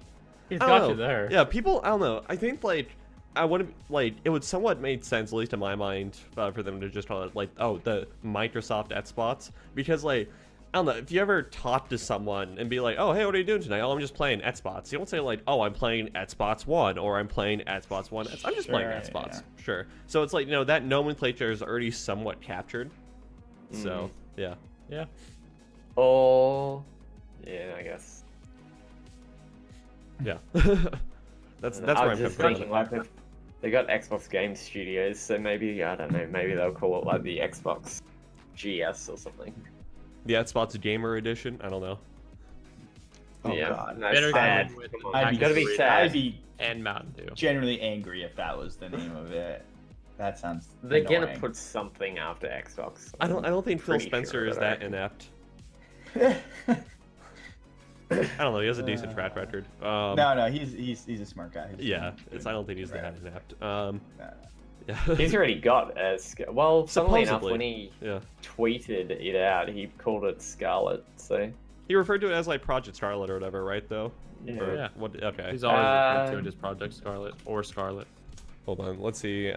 He's I don't got you know. there. Yeah, people. I don't know. I think like I wouldn't like it would somewhat make sense, at least in my mind, for them to just call it like the Microsoft Xbox, because like I don't know if you ever talk to someone and be like, oh hey, what are you doing tonight? Oh, I'm just playing Xbox. You don't say like, oh, I'm playing Xbox One or I'm playing Xbox One. I'm just playing Sure, Xbox. yeah. Sure. So it's like that nomenclature is already somewhat captured. So yeah. Yeah. Oh, yeah, I guess. Yeah. that's I where was I'm just coming thinking, from. like, they got Xbox Game Studios, so maybe I don't know. Maybe they'll call it like the Xbox GS or something. The Xbox Gamer Edition. I don't know. Oh, yeah, God. no, Better sad. go with Come on. I'd You be, gotta be Gatorade. sad. I'd be And Mountain Dew. generally angry if that was the name of it. That sounds. They're gonna annoying. put something after Xbox. I don't think Phil Pretty Spencer sure is that that I- inept. I don't know. He has a decent track record. No, he's a smart guy. Yeah, I don't think he's that inept. No. Yeah. He's already got a well. Funnily enough, Supposedly. when he Yeah. tweeted it out, he called it Scarlet. So He referred to it as like Project Scarlet or whatever, right? Though. yeah. Or Yeah. What? Okay. He's always referred to it as Project Scarlet or Scarlet. Hold on. Let's see.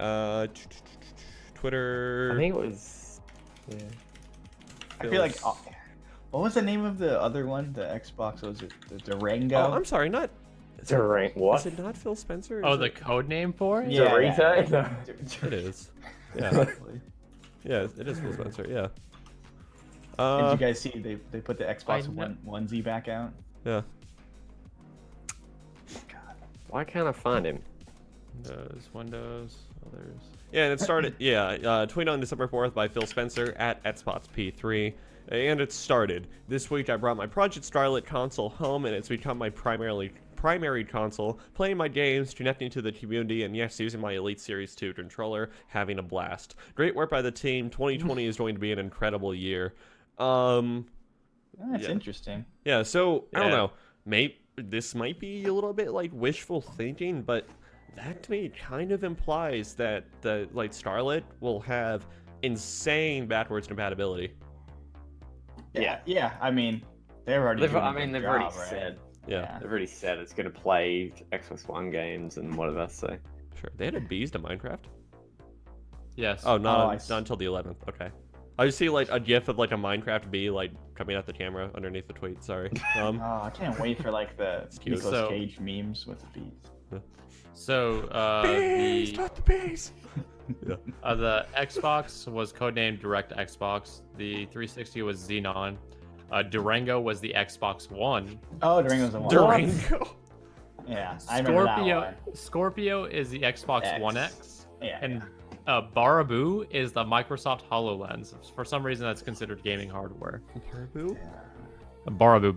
Twitter. I think it was. Yeah. I feel like. What was the name of the other one? The Xbox, was it the Durango? Oh, I'm sorry. Not. During what? Is it not Phil Spencer? Oh, Is the it- code name for it? Yeah, Dorito? yeah. It is. Yeah. Yeah. It is Phil Spencer. Yeah. Did you guys see they put the Xbox I know- One onesie back out? Yeah. Why can't I find him? Windows, others. Yeah, and it started. Yeah, tweet on December 4th by Phil Spencer at @SpotsP3, and it started. This week I brought my Project Scarlet console home, and it's become my primary console, playing my games, connecting to the community, and yes, using my Elite Series 2 controller, having a blast. Great work by the team. 2020 is going to be an incredible year. That's Yeah. interesting. Yeah, so I don't Yeah. know. Maybe this might be a little bit like wishful thinking, but that to me kind of implies that the like Scarlet will have insane backwards compatibility. Yeah. I mean, they've already. They've doing a already good job, right? said. Yeah, They've already said it's going to play Xbox One games and whatever. So sure. They added bees to Minecraft. Yes. Oh, not I not until the 11th. Okay. I just see like a GIF of like a Minecraft bee like coming at the camera underneath the tweet. Sorry. Oh, I can't wait for like the cute. Nicolas So- Cage memes with the bees. So Bees, the not the bees. Yeah. the Xbox was codenamed Direct Xbox. The 360 was Xenon. Durango was the Xbox One. Oh, Durango's the one. Durango. Yeah, I remember that Scorpio one. Scorpio is the Xbox X. One X. Yeah. And Baraboo is the Microsoft HoloLens. For some reason, that's considered gaming hardware. Baraboo? Baraboo,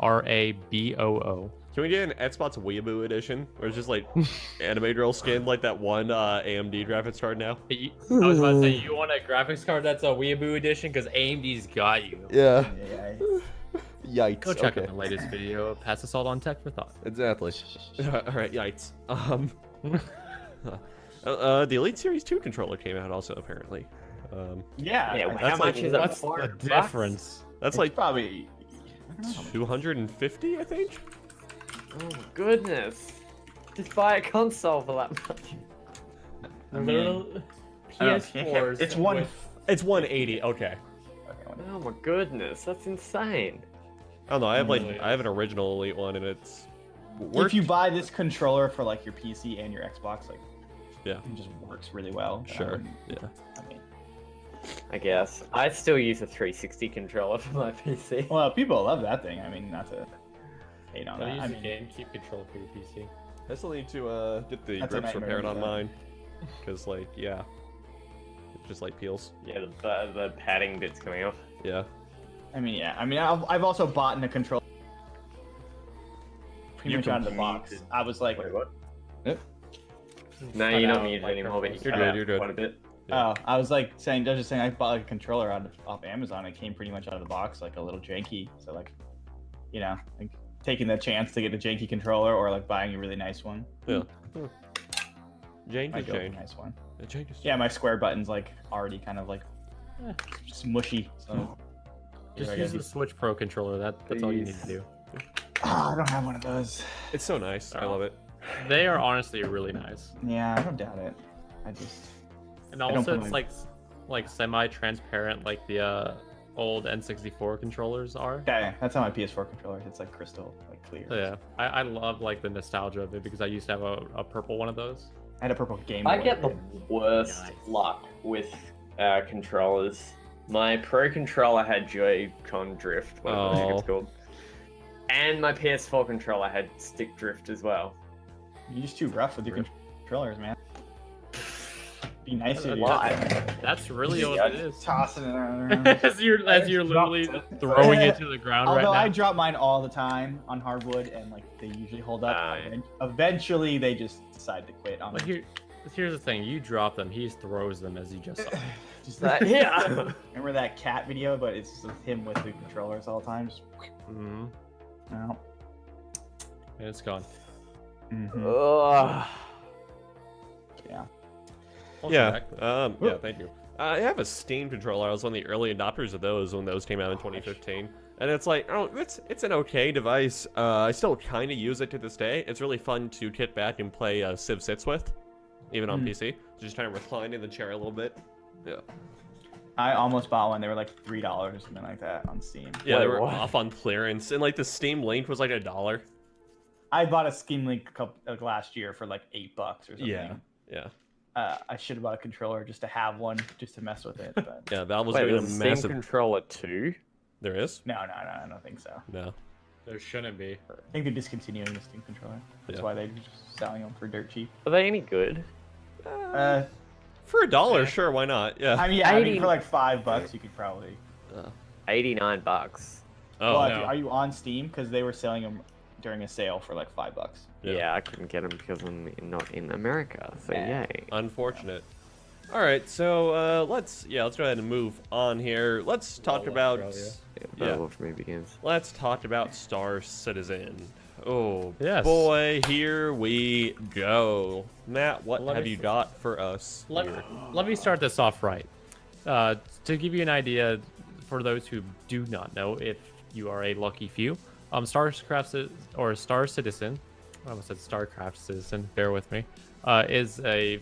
Baraboo. Can we get an Xbox Weeaboo edition, where it's just like anime girl skin, like that one AMD graphics card now? I was about to say, you want a graphics card that's a Weeaboo edition because AMD's got you. Yeah. Yeah. Yikes. Go check okay. out the latest video. Pass Assault on Tech for thought. Exactly. All right. Yikes. The Elite Series 2 controller came out also apparently. Yeah. yeah, I- how that's much like- is it? What's the $400? difference? That's it's like probably. I don't know how much. 250, I think. Oh my goodness! Just buy a console for that much. I mean, Literal I don't know, PS4s. It's one. with- It's 180. Okay. Oh my goodness, that's insane. I don't know. I have like Really? I have an original Elite one, and it's If you buy this controller for like your PC and your Xbox, like Yeah. it just works really well. I Sure. wouldn't- Yeah. I mean, I guess I still use a 360 controller for my PC. well, people love that thing. I mean, not to hate on Don't that. use I the mean, game, keep control for your PC. I still need to get the That's a grips nightmare repaired to on do that. mine, because like yeah, it just like peels. Yeah, the padding bit's coming off. Yeah. yeah. I mean, I've also bought in a controller pretty much out of the box. completed- I was like, Wait, what? Yep. No, Cut you're not out muted anymore, but you microphones. cut You're good, out you're good. quite a bit. oh, I was like saying, I was just saying, I bought like a controller off Amazon. It came pretty much out of the box, like a little janky. So like, you know, like taking the chance to get a janky controller or like buying a really nice one. Yeah. Jane Might is go with a Jane. nice one. Jane is Yeah, my square button's like already kind of like Eh. smushy. So Just I use gotta the Switch Pro controller. That's all you need to do. I don't have one of those. It's so nice. I Oh. love it. They are honestly really nice. Yeah, I don't doubt it. I just And I don't also, put it's like semi-transparent, like the old N64 controllers are. yeah, that's how my PS4 controller is. It's like crystal, like clear. So yeah, I love like the nostalgia of it because I used to have a purple one of those. I had a purple Game I Boy. get the worst Nice. luck with controllers. My Pro controller had Joy-Con drift, whatever the heck it's called. And my PS4 controller had stick drift as well. You're just too rough with your controllers, man. Be nice to you. Why? That's really all Yeah, it is. Tossing it around. as you're literally throwing it to the ground Although I right now. drop mine all the time on hardwood, and like they usually hold up. Ah, and eventually, they just decide to quit on But me. here's the thing: you drop them, he throws them as you just saw. Just Yeah. remember that cat video? But it's just him with the controllers all the time. Just, Mm-hmm. no. And it's gone. Mhm. Ugh. Yeah. Yeah. Yeah. Thank you. I have a Steam controller. I was one of the early adopters of those when those came out in 2015. And it's like, oh, it's an okay device. I still kind of use it to this day. It's really fun to kick back and play Civ 6 with, even on PC. Just trying to recline in the chair a little bit. Yeah. I almost bought one. They were like $3 or something like that on Steam. Yeah, they were what? off on clearance, and like the Steam Link was like $1. I bought a Steam Link last year for like $8 or something. Yeah. Yeah. I should have bought a controller just to have one, just to mess with it. But Yeah, Valve was Wait, doing a there's a Steam massive. controller too? There is? no, I don't think so. No. There shouldn't be. I think they're discontinuing the Steam controller. That's why they're just selling them for dirt cheap. Are they any good? For $1, sure, why not? Yeah. I mean, for like $5, you could probably. $89. Oh, Well, no. are you on Steam? Because they were selling them during a sale for like $5. Yeah, I couldn't get them because I'm not in America. So yay. Unfortunate. All right, so let's go ahead and move on here. Let's talk about Battle for me begins. let's talk about Star Citizen. Oh Yes. boy, here we go. Matt, what Let have me you got for us Let, here? let me start this off right. To give you an idea, for those who do not know, if you are a lucky few, Star Citizen, I almost said StarCraft Citizen, bear with me, is a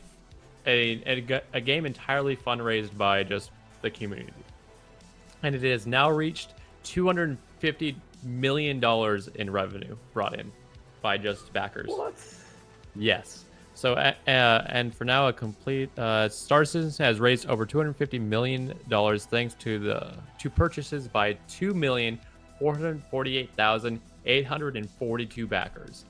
game entirely fundraised by just the community. And it has now reached $250 million in revenue brought in by just backers. What? Yes. So, and for now, a complete Star Citizen has raised over $250 million thanks to purchases by 2,448,842 backers.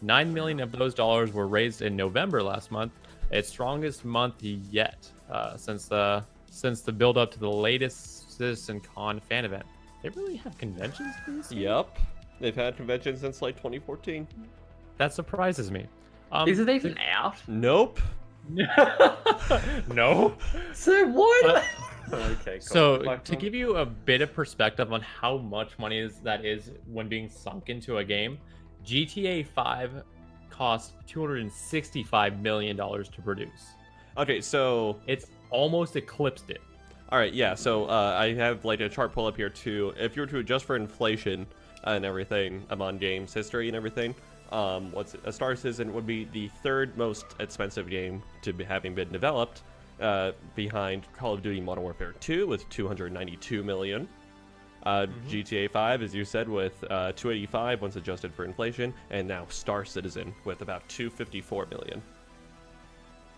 9 million of those dollars were raised in November last month, its strongest month yet since the build up to the latest CitizenCon fan event. They really have conventions for this? Yep, they've had conventions since like 2014. That surprises me. Is it even out? Nope. No. So what? Okay. So to give you a bit of perspective on how much money that is when being sunk into a game, GTA 5 cost $265 million to produce. Okay, so It's almost eclipsed it. all right, yeah. So I have like a chart pull up here too. If you were to adjust for inflation and everything among games history and everything, what's a Star Citizen would be the third most expensive game to be having been developed, behind Call of Duty Modern Warfare 2 with $292 million. GTA 5, as you said, with 285 once adjusted for inflation, and now Star Citizen with about 254 million.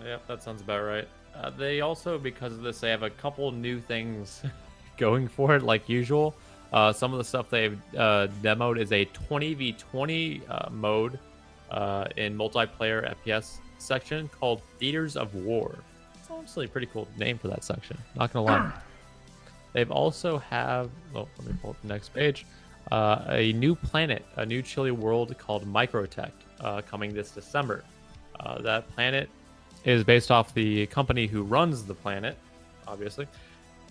Yeah, that sounds about right. They also, because of this, they have a couple new things going for it, like usual. Some of the stuff they've demoed is a 20v20 mode in multiplayer FPS section called Theaters of War. It's honestly a pretty cool name for that section, not gonna lie. They've also have, let me pull up the next page, a new planet, a new chilly world called Microtech, coming this December. That planet is based off the company who runs the planet, obviously.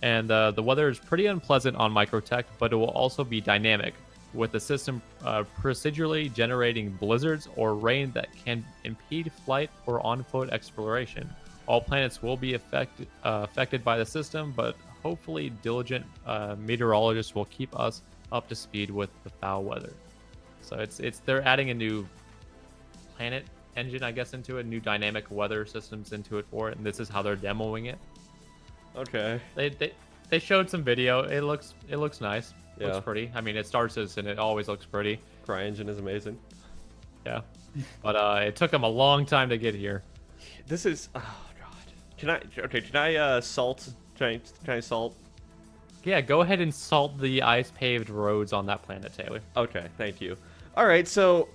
And the weather is pretty unpleasant on Microtech, but it will also be dynamic, with the system procedurally generating blizzards or rain that can impede flight or on-foot exploration. All planets will be affected by the system, but hopefully diligent meteorologists will keep us up to speed with the foul weather. So they're adding a new planet engine, I guess, into it, new dynamic weather systems into it for it, and this is how they're demoing it. Okay. They showed some video. It looks nice. Yeah. Looks pretty. I mean, it starts as and it always looks pretty. CryEngine is amazing. Yeah. But it took them a long time to get here. This is, oh god. Can I salt? Can I salt? Yeah, go ahead and salt the ice paved roads on that planet, Taylor. Okay, thank you. All right, so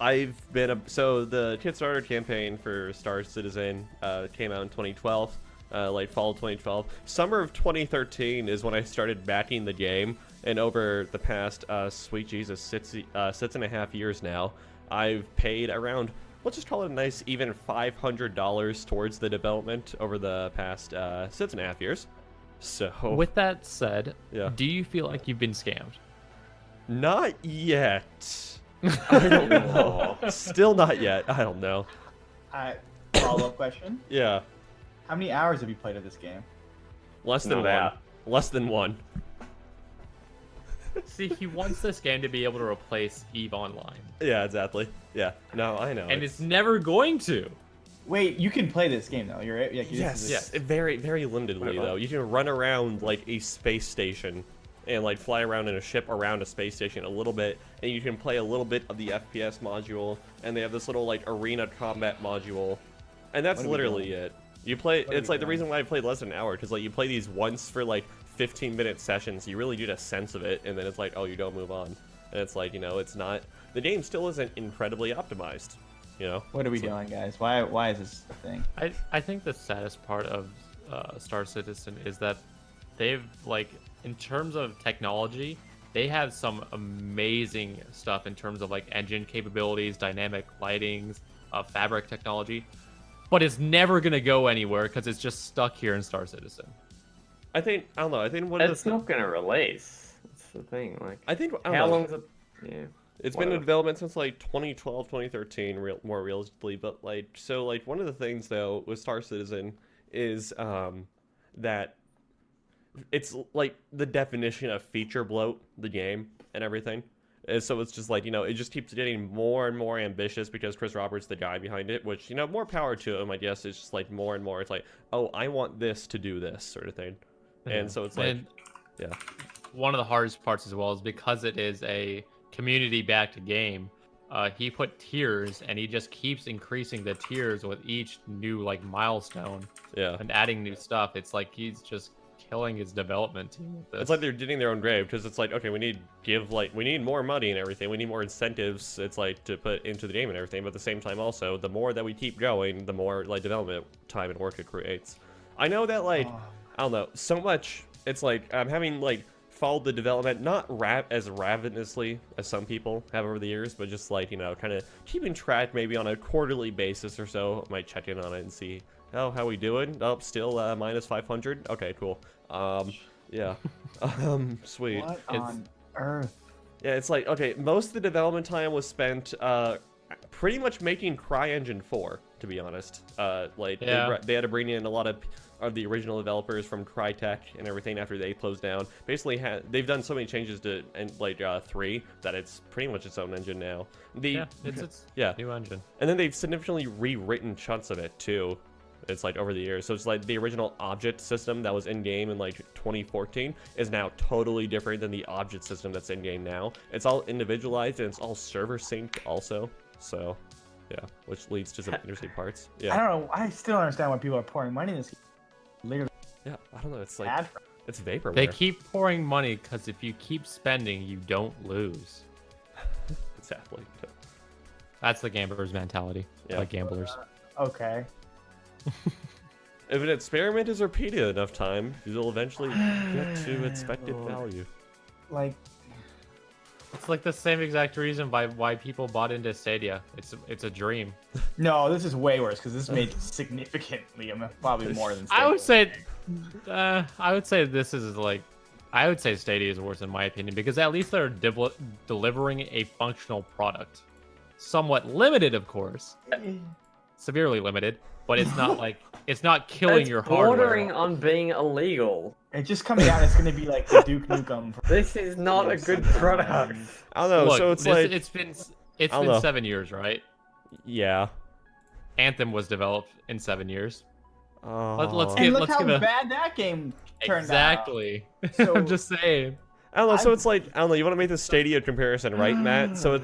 I've been so the Kickstarter campaign for Star Citizen came out in 2012, like fall of 2012. Summer of 2013 is when I started backing the game, and over the past sweet Jesus 6.5 years now, I've paid around, let's just call it a nice even $500 towards the development over the past 6.5 years. So With that said, Yeah. do you feel like you've been scammed? not yet. I don't know. Still not yet. I don't know. follow-up question. Yeah. How many hours have you played of this game? Less than Not one. out. Less than one. See, he wants this game to be able to replace EVE Online. Yeah, exactly. Yeah. No, I know. And it's never going to. Wait, you can play this game though. You're right. Yes. Very, very limitedly though. You can run around like a space station and like fly around in a ship around a space station a little bit, and you can play a little bit of the FPS module, and they have this little like arena combat module, and that's literally it. You play. It's like the reason why I played less than an hour, because like you play these once for like 15-minute sessions. You really get a sense of it, and then it's like, oh, you don't move on, and it's like, you know, it's not. The game still isn't incredibly optimized. You know. What are we doing, guys? Why is this a thing? I think the saddest part of Star Citizen is that they've, like, in terms of technology, they have some amazing stuff in terms of like engine capabilities, dynamic lightings, fabric technology, but it's never gonna go anywhere because it's just stuck here in Star Citizen. I think I don't know. I think it's not gonna release. That's the thing. Like, I think how long is it? Yeah. It's been in development since like 2012, 2013, more realistically. But like, so like one of the things though with Star Citizen is that it's like the definition of feature bloat, the game and everything. And so it's just like, you know, it just keeps getting more and more ambitious because Chris Roberts, the guy behind it, which, you know, more power to him, I guess. It's just like more and more. It's like, oh, I want this to do this sort of thing. And so it's like, yeah. One of the hardest parts as well is because it is a community-backed game. He put tiers, and he just keeps increasing the tiers with each new like milestone. Yeah. And adding new stuff. It's like he's just killing his development team with this. It's like they're digging their own grave, because it's like, okay, we need more money and everything. We need more incentives. It's like to put into the game and everything. But at the same time, also, the more that we keep going, the more like development time and work it creates. I know that like I don't know so much. It's like I'm having like followed the development not as ravenously as some people have over the years, but just like, you know, kind of keeping track maybe on a quarterly basis or so. I might check in on it and see, oh, how we doing? Oh, still minus 500. Okay, cool. Yeah. Sweet. What on earth? Yeah, it's like, okay, most of the development time was spent pretty much making CryEngine 4, to be honest. Like they had to bring in a lot of the original developers from Crytek and everything after they closed down. Basically, they've done so many changes to 3 that it's pretty much its own engine now. It's new engine. And then they've significantly rewritten chunks of it too. It's like over the years. So it's like the original object system that was in game in like 2014 is now totally different than the object system that's in game now. It's all individualized and it's all server synced also. So yeah, which leads to some interesting parts. Yeah. I don't know. I still don't understand why people are pouring money in this game. Literally. Yeah, I don't know. It's like it's vaporware. They keep pouring money because if you keep spending, you don't lose. Exactly. That's the gambler's mentality. Yeah. Like gamblers. Okay. If an experiment is repeated enough time, you'll eventually get to expected value. Like, it's like the same exact reason why people bought into Stadia. It's a dream. no, this is way worse because this made significantly, probably more than Stadia. I would say this is like, I would say Stadia is worse in my opinion because at least they're delivering a functional product. Somewhat limited, of course. Severely limited. But it's not like it's not killing your hardware. Bordering on being illegal. It just coming out. It's gonna be like the Duke Nukem. This is not a good product. I don't know. Look, so it's like it's been 7 years, right? Yeah. Anthem was developed in 7 years. Let's Look how bad that game turned exactly. out. So, I'm just saying. I don't know. So it's like I don't know. You want to make the Stadia comparison, right, Matt? So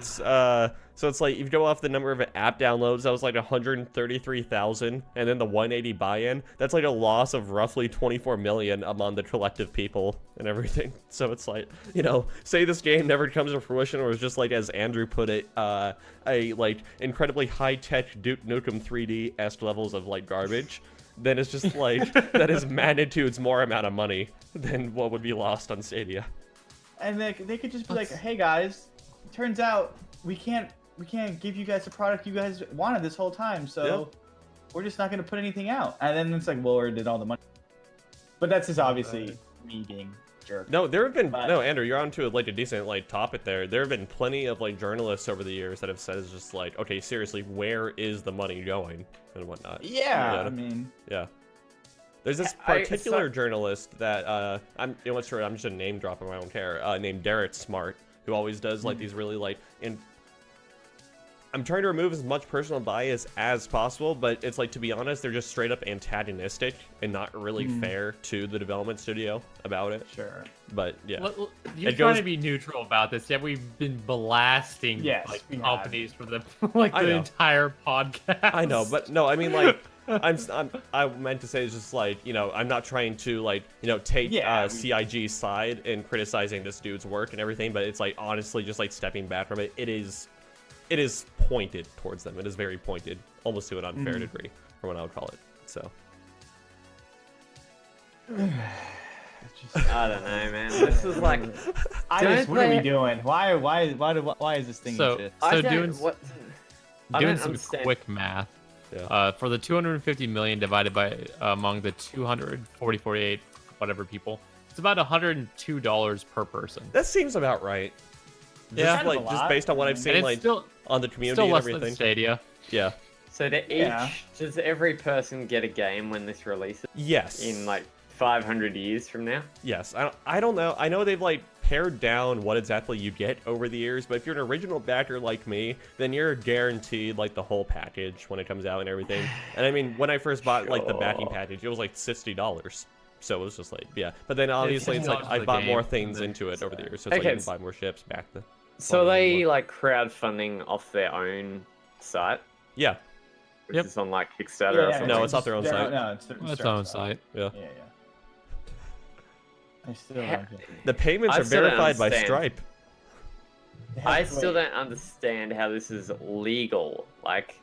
it's like you go off the number of app downloads. That was like 133,000, and then the 180 buy-in. That's like a loss of roughly 24 million among the collective people and everything. So it's like, you know, say this game never comes to fruition, or is just like as Andrew put it, a like incredibly high-tech Duke Nukem 3D-esque levels of like garbage. Then it's just like that is magnitudes more amount of money than what would be lost on Stadia. And they could just be like, hey guys, turns out we can't give you guys the product you guys wanted this whole time, so we're just not gonna put anything out. And then it's like, well, where did all the money? But that's just obviously me being jerk. No, there have been But- no, Andrew, you're onto like a decent like topic there. There have been plenty of like journalists over the years that have said it's just like, okay, seriously, where is the money going and whatnot. Yeah, I mean, yeah. There's this particular journalist that I'm you know what's true, I'm just a name dropper, I don't care. Named Derek Smart, who always does like these really like I'm trying to remove as much personal bias as possible, but it's like, to be honest, they're just straight up antagonistic and not really fair to the development studio about it. sure. But yeah, You're trying to be neneutral about this, yet we've been blasting like companies for the like the entire podcast. I know, but no, I mean like I meant to say it's just like, you know, I'm not trying to like, you know, take CIG's side in criticizing this dude's work and everything, but it's like honestly just like stepping back from it. It is pointed towards them. It is very pointed, almost to an unfair degree, from what I would call it. So. I don't know, man. This is like. What are we doing? Why is this thing? Doing some quick math. Yeah. For the 250 million divided by among the 248 whatever people, it's about $102 per person. That seems about right. Yeah, just, like just based on what I've seen, like on the community still and less everything. Than Stadia. Yeah. So does every person get a game when this releases? Yes. In like 500 years from now? Yes. I don't know. I know they've like pared down what exactly you get over the years, but if you're an original backer like me, then you're guaranteed like the whole package when it comes out and everything. And I mean, when I first bought like the backing package, it was like $60. So it was just like, yeah. But then obviously it's like I bought more things into it over the years, so it's like you can buy more ships back then. So are they like crowdfunding off their own site? Yeah. Which is on like Kickstarter or something? No, it's off their own site. No, it's their own site. Yeah. Yeah. I still don't get the payments are verified by Stripe. I still don't understand how this is legal. Like,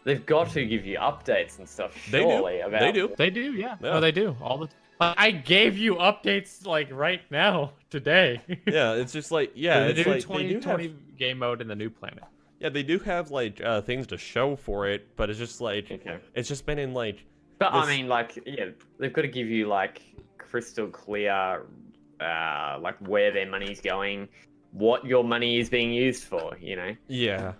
they've got to give you updates and stuff. Surely, They do. They do. Yeah. No, they do all the. I gave you updates like right now today. Yeah, it's just like it's they do like 2020 game mode in the new planet. Yeah, they do have like things to show for it, but it's just like it's just been in like. But I mean, like, yeah, they've got to give you like crystal clear, like where their money's going, what your money is being used for. You know. Yeah.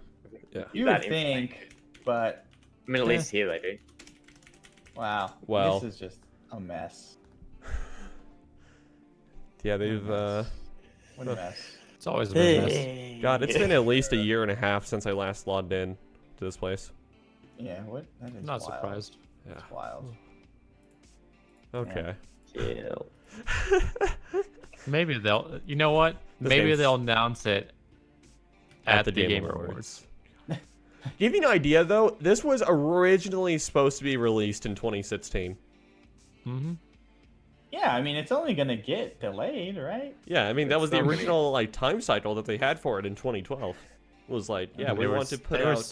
Yeah. You would think, but I mean, at least here they do. Wow. Well, this is just a mess. Yeah, they've What a mess. It's always been a mess. God, it's been at least a year and a half since I last logged in to this place. Yeah, what? That is Not wild. surprised. Yeah. That's wild. Okay. Yeah. Maybe they'll. You know what? Maybe they'll announce it at the Game Awards. Give you an idea, though, this was originally supposed to be released in 2016. Mm-hmm. Yeah, I mean, it's only gonna get delayed, right? Yeah, I mean, that was the original like time cycle that they had for it in 2012. It was like, yeah, we want to put out...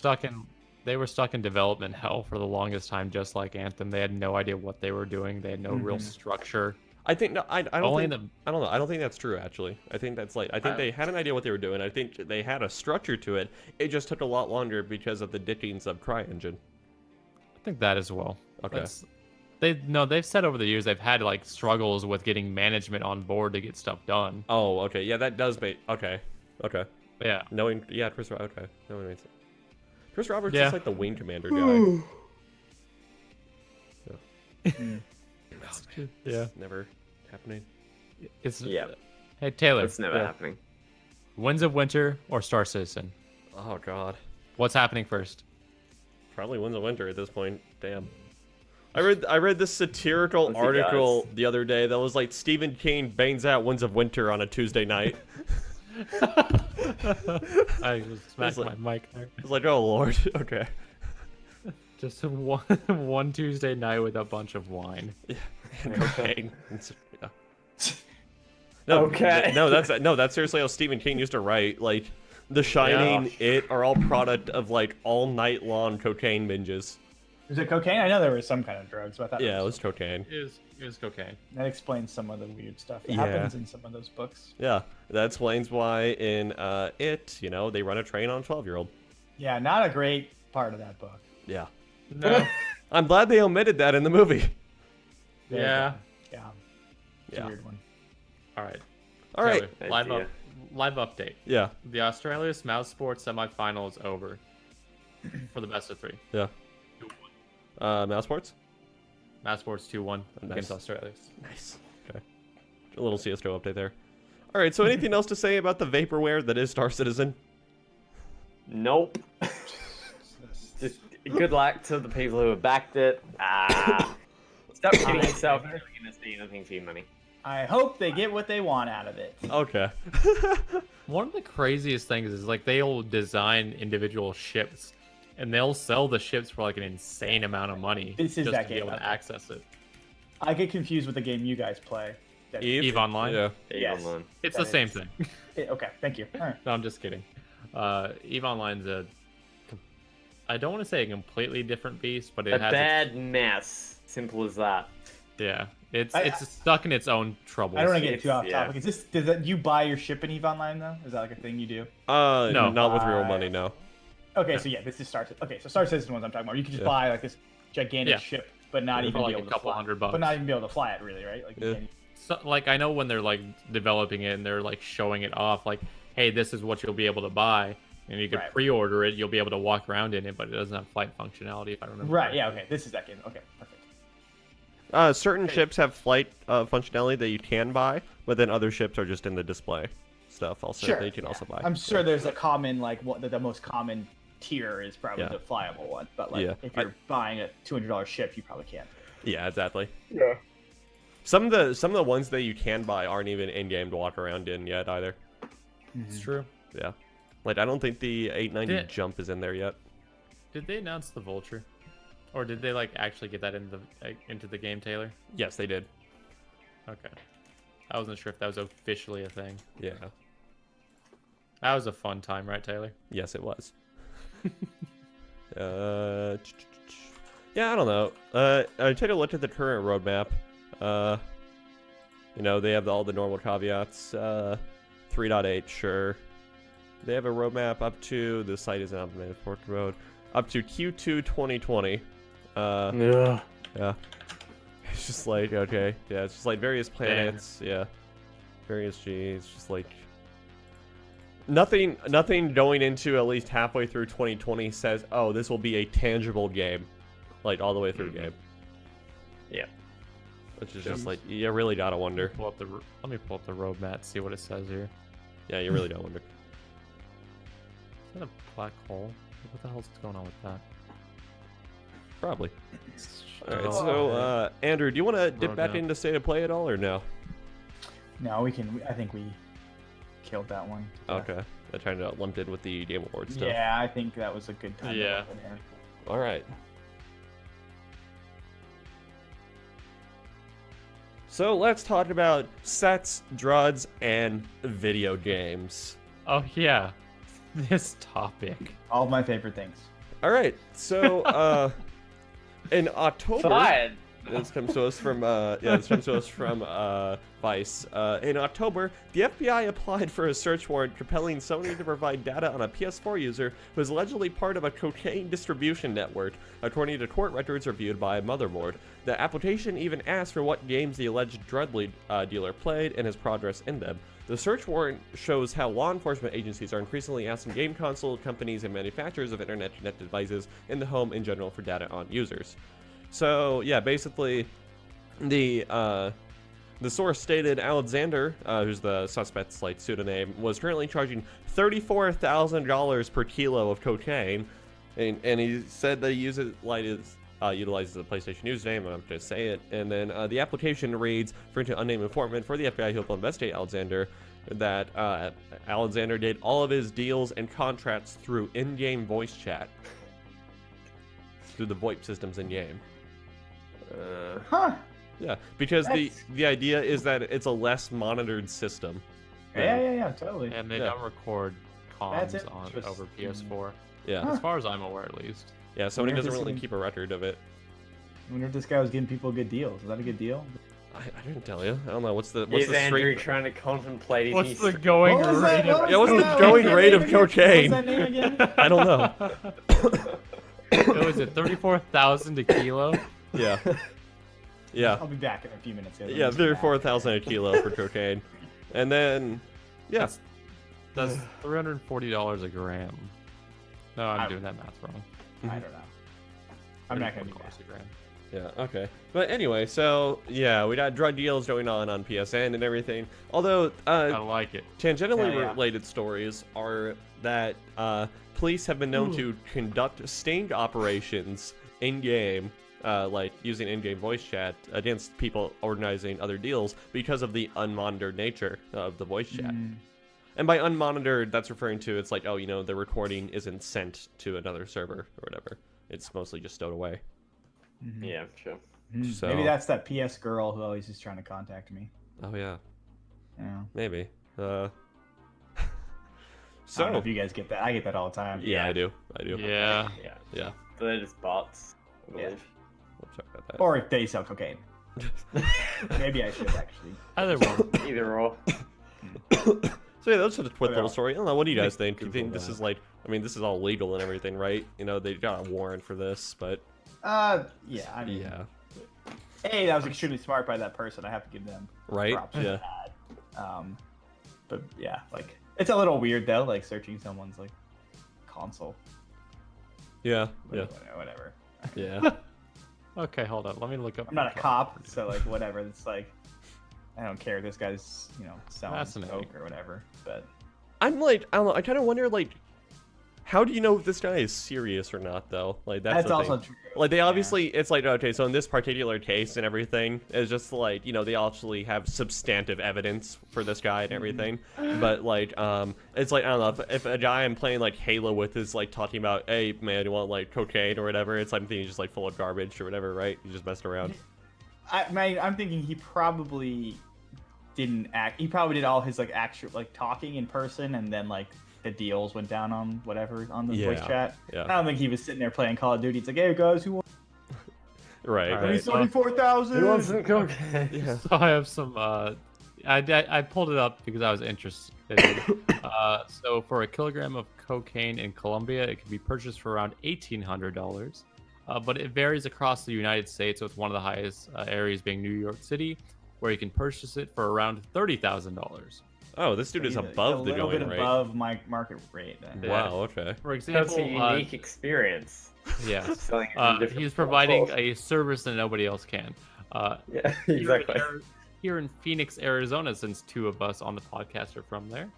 They were stuck in development hell for the longest time, just like Anthem. They had no idea what they were doing. They had no real structure. I think no, I don't think I don't know. I don't think that's true actually. I think that's like they had an idea what they were doing. I think they had a structure to it. It just took a lot longer because of the dickings of CryEngine. I think that as well. Okay. They've said over the years they've had like struggles with getting management on board to get stuff done. Oh, okay. Yeah, that does make okay. Yeah. Knowing Chris okay. No, it makes sense. Chris Roberts is like the wing commander guy. Yeah. Never happening. Hey Taylor. It's never happening. Winds of Winter or Star Citizen? Oh God. What's happening first? Probably Winds of Winter at this point. Damn. I read this satirical article the other day that was like Stephen King bangs out Winds of Winter on a Tuesday night. I just smacked my mic there. I was like, oh Lord, okay. Just one Tuesday night with a bunch of wine. Yeah, and cocaine. Yeah. No, okay. That's seriously how Stephen King used to write. Like, The Shining, It are all product of like all night long cocaine binges. Is it cocaine? I know there was some kind of drugs, but I thought it was cocaine. It was cocaine. That explains some of the weird stuff that happens in some of those books. Yeah, that explains why in It, they run a train on a 12-year-old. Yeah, not a great part of that book. Yeah. No. I'm glad they omitted that in the movie. Yeah. It's a weird one. All right. All right. Taylor, live update. Yeah. The Australis Mouse Sports semifinal is over for the best of 3. Yeah. Mouse Sports? Mouse Sports 2-1 Nice. against Australis. Nice. Okay. A little CSGO update there. All right, so anything else to say about the vaporware that is Star Citizen? Nope. Just good luck to the people who have backed it. Stop kidding yourself. You're never going to see anything for your money. I hope they get what they want out of it. Okay. One of the craziest things is like they'll design individual ships and they'll sell the ships for like an insane amount of money This is just that to be game, able to okay. access it. I get confused with the game you guys play. Eve Online? Yeah. Yes. Online. It's That the same is- thing. Okay, thank you. All right. No, I'm just kidding. Eve Online's I don't want to say a completely different beast, but it A has bad mess. Simple as that. it's I- stuck in its own troubles. I don't want to get too off Yeah. topic. Is this? Does that, you buy your ship in EVE Online though? Is that like a thing you do? No. Not with real money, no. Okay, so yeah, this is Star. Okay, so Star Citizen ones I'm talking about. You can just Yeah. buy like this gigantic Yeah. ship, but not For even like be a able to couple fly. $100. But not even be able to fly it, really, right? Like, you Yeah. can't- So, like I know when they're like developing it and they're like showing it off, like, hey, this is what you'll be able to buy, and you can Right. pre-order it. You'll be able to walk around in it, but it doesn't have flight functionality. If I remember. Right. correctly. Yeah. Okay. This is that game. Okay. Perfect. Certain ships have flight functionality that you can buy, but then other ships are just in the display stuff also Sure. that you can also buy. I'm sure there's a common like what the most common tier is probably Yeah. the flyable one, but like Yeah. if you're buying a $200 ship, you probably can't. Yeah, exactly. Yeah. Some of the ones that you can buy aren't even in game to walk around in yet either. It's true. Yeah. Like I don't think the 890 Did- jump is in there yet. Did they announce the Vulture, or did they like actually get that into the game, Taylor? Yes, they did. Okay. I wasn't sure if that was officially a thing. Yeah. That was a fun time, right, Taylor? Yes, it was. Yeah, I don't know. I take a look at the current roadmap. You know, they have all the normal caveats. 3.8, sure. They have a roadmap up to, the site is not made for the road, up to Q2 2020. Yeah. Yeah. It's just like, okay. Yeah, it's just like various planets. Yeah. Various Gs. It's just like... Nothing going into at least halfway through 2020 says, oh, this will be a tangible game. Like, all the way through game. Yeah. Which is just like, you really gotta wonder. Let me pull up the roadmap, see what it says here. Yeah, you really gotta wonder. Is that a black hole? What the hell's going on with that? Probably. Alright, so, Andrew, do you want to dip back Roadmap. into State of Play at all, or no? No, we can. I think we killed that one. Okay. I kind of lumped in with the Game Awards stuff. Yeah, I think that was a good time. Yeah. To open here. Alright. So let's talk about sets, drugs, and video games. Oh yeah, this topic. All of my favorite things. Alright, so in October... Fired. This comes to us from Vice. In October, the FBI applied for a search warrant compelling Sony to provide data on a PS4 user who is allegedly part of a cocaine distribution network, according to court records reviewed by Motherboard. The application even asked for what games the alleged drug dealer played and his progress in them. The search warrant shows how law enforcement agencies are increasingly asking game console companies and manufacturers of internet-connected devices in the home in general for data on users. So yeah, basically, the source stated Alexander, who's the suspect's like pseudonym, was currently charging $34,000 per kilo of cocaine, and he said that he utilizes the PlayStation username. I'm not going to say it. And then the application reads, for an unnamed informant for the FBI who will investigate Alexander, that Alexander did all of his deals and contracts through in-game voice chat, through the VoIP systems in-game. Huh. Yeah, because That's- the idea is that it's a less monitored system. Yeah, totally. And they Yeah. don't record That's comms on interesting. over PS4, Yeah, as far as I'm aware, at least. yeah. Sony Wonder if doesn't this really even- keep a record of it. I wonder if this guy was giving people good deals. Is that a good deal? I didn't tell you. I don't know. What's the Is Andrew straight? trying to contemplate if What's he's... the going What was that? rate? What Yeah, what's was the that? going What's rate that of name again? cocaine? What's that name again? I don't know. What was it? 34,000 a kilo. Yeah, yeah, I'll be back in a few minutes. guys. yeah. I'll be back. 34,000 a kilo for cocaine. And then, yeah. That's $340 a gram. No, I'm doing that math wrong. I don't know. I'm not gonna do that. $340 a gram. Yeah, okay. But anyway, so, yeah, we got drug deals going on PSN and everything. Although, I like it. tangentially Yeah. related stories are that police have been known to conduct sting operations in-game, like using in-game voice chat against people organizing other deals because of the unmonitored nature of the voice chat. And by unmonitored, that's referring to, it's like, oh, you know, the recording isn't sent to another server or whatever. It's mostly just stowed away. Yeah, sure. So- Maybe that's that PS girl who always is trying to contact me. Oh, yeah. Yeah. Maybe. I So, don't know if you guys get that. I get that all the time. yeah, I do. Yeah. Yeah. Yeah. So they're just bots, I Yeah. believe. We'll check about that. Or if they sell cocaine. Maybe I should actually. Either one. Either or. So yeah, that's just a quick Yeah. little story. I don't know. What do you guys think? You Google think this that. is like? I mean, this is all legal and everything, right? You know, they got a warrant for this, but Yeah. I mean, yeah, hey, that was extremely smart by that person. I have to give them right? props for Yeah, that. But yeah, like it's a little weird though, like searching someone's like console. yeah, But yeah, Whatever. yeah. Okay, hold on. Let me look up. I'm not a cop, so like whatever. It's like I don't care. This guy's selling Fascinating. coke or whatever. But I'm like, I don't know. I kind of wonder, like, how do you know if this guy is serious or not, though? Like, that's the also thing. true. Like, they Yeah. obviously, it's like, okay, so in this particular case and everything, it's just like, you know, they actually have substantive evidence for this guy and everything. But, like, it's like, I don't know, if a guy I'm playing, like, Halo with is, like, talking about, hey, man, you want, like, cocaine or whatever, it's like, he's just, like, full of garbage or whatever, right? He's just messing around. I'm thinking he probably didn't act. He probably did all his like actual like talking in person, and then like the deals went down on whatever on the voice Yeah, chat. yeah. I don't think he was sitting there playing Call of Duty. It's like, hey guys, who wants Right, All right. right. 34,000? Who wants some cocaine? Yeah. So I have some. I pulled it up because I was interested. So for a kilogram of cocaine in Colombia, it can be purchased for around $1,800. But it varies across the United States, with one of the highest areas being New York City, where you can purchase it for around $30,000. Oh, this dude is above the a little going bit rate. above my market rate. Then. Yeah. Wow, okay. For That's example, a unique experience. yeah, Selling it in different he's providing protocols. a service that nobody else can. Yeah, Here in exactly. Here in Phoenix, Arizona, since two of us on the podcast are from there,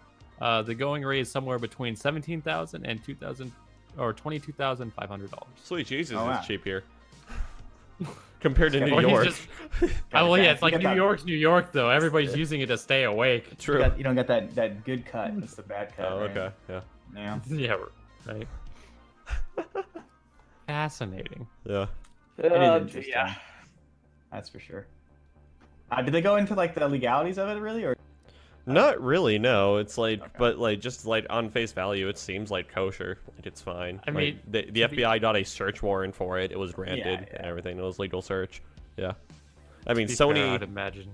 the going rate is somewhere between $17,000 and $2,000 or $22,500. Sweet Jesus, Oh, wow. it's cheap here. Compared to New Well, he's York. just- well, yeah, it's like You got New that- York's New York, though. Everybody's using it to stay awake. True. You don't get that good cut. It's the bad cut. Oh, right? okay. Yeah. Yeah. Yeah, right. Fascinating. Yeah. It is interesting. Yeah. That's for sure. Did they go into like the legalities of it really, or? Not really, no. It's like, Okay. but like, just like on face value, it seems like kosher. Like, it's fine. I Like, mean, the to be- FBI got a search warrant for it. It was granted Yeah. and everything. It was legal search. Yeah. I mean, To be fair, Sony. I'd imagine.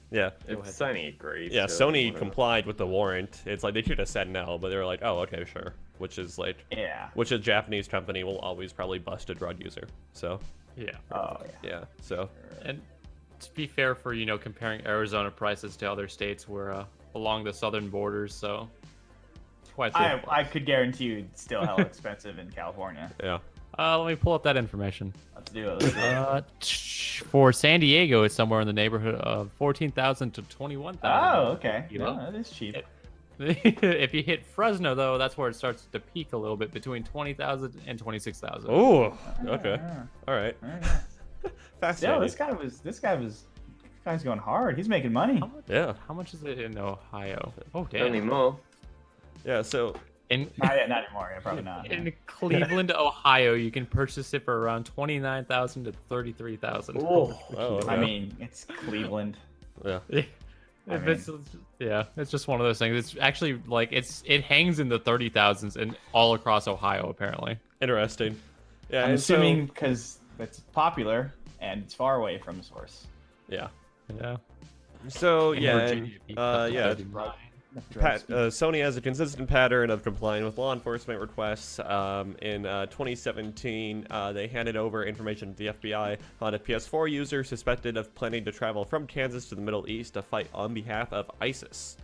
Yeah. If Sony agrees. Yeah, to Sony whatever. complied with the warrant. It's like they should have said no, but they were like, oh, okay, sure. Which is like, Yeah. which a Japanese company will always probably bust a drug user. So, Yeah. Oh yeah. yeah. So, And to be fair, for comparing Arizona prices to other states, we're along the southern borders, so it's quite. I could guarantee you it's still hella expensive in California. yeah. Let me pull up that information. Let's do it. Let's do it. For San Diego, it's somewhere in the neighborhood of 14,000 to 21,000. Oh, okay. You know? Yeah, that is cheap. If you hit Fresno, though, that's where it starts to peak a little bit, between 20,000 and 26,000. Oh, okay. Yeah. All right. All right. Fascinating. Yo, this guy's going hard. He's making money. Yeah. How much is it in Ohio? Oh, Not damn. anymore. Yeah. So, In Not yet, not anymore. Yeah, probably not. in Cleveland, Ohio, you can purchase it for around 29,000 to 33,000. Oh, oh, okay. I mean, it's Cleveland. yeah. I It's just one of those things. It's actually like it hangs in the 30,000s and all across Ohio apparently. Interesting. Yeah. I'm and so- assuming because it's popular and it's far away from the source. yeah. Yeah. So In yeah, Virginia, and, it'd be up to yeah. 39. Sony has a consistent pattern of complying with law enforcement requests. In 2017, they handed over information to the FBI on a PS4 user suspected of planning to travel from Kansas to the Middle East to fight on behalf of ISIS.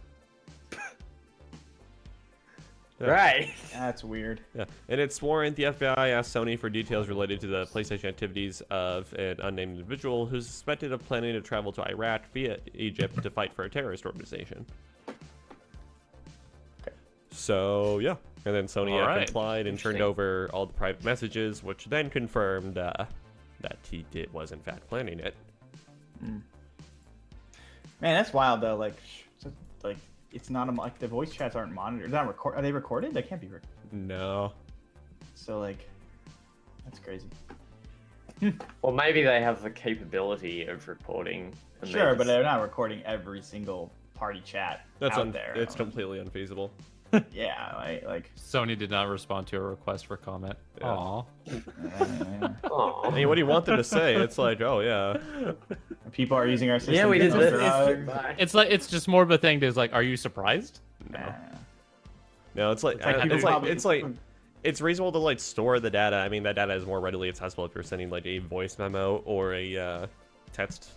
Right. That's weird. Yeah. In its warrant, the FBI asked Sony for details related to the PlayStation activities of an unnamed individual who's suspected of planning to travel to Iraq via Egypt to fight for a terrorist organization. So, yeah. And then Sony complied and turned over all the private messages, which then confirmed that he was in fact planning it. Man, that's wild though. Like it's not like the voice chats aren't monitored. Not record. Are they recorded? They can't be recorded. No. So like, that's crazy. Or maybe they have the capability of recording. Sure, but they're not recording every single party chat out there. It's completely unfeasible. Yeah, like Sony did not respond to a request for comment. Yeah. Aw. I mean, what do you want them to say? It's like, oh yeah. People are using our system. Yeah, we did for this. drugs. It's just more of a thing that's like, are you surprised? No, it's like it's reasonable to like store the data. I mean, that data is more readily accessible if you're sending like a voice memo or a text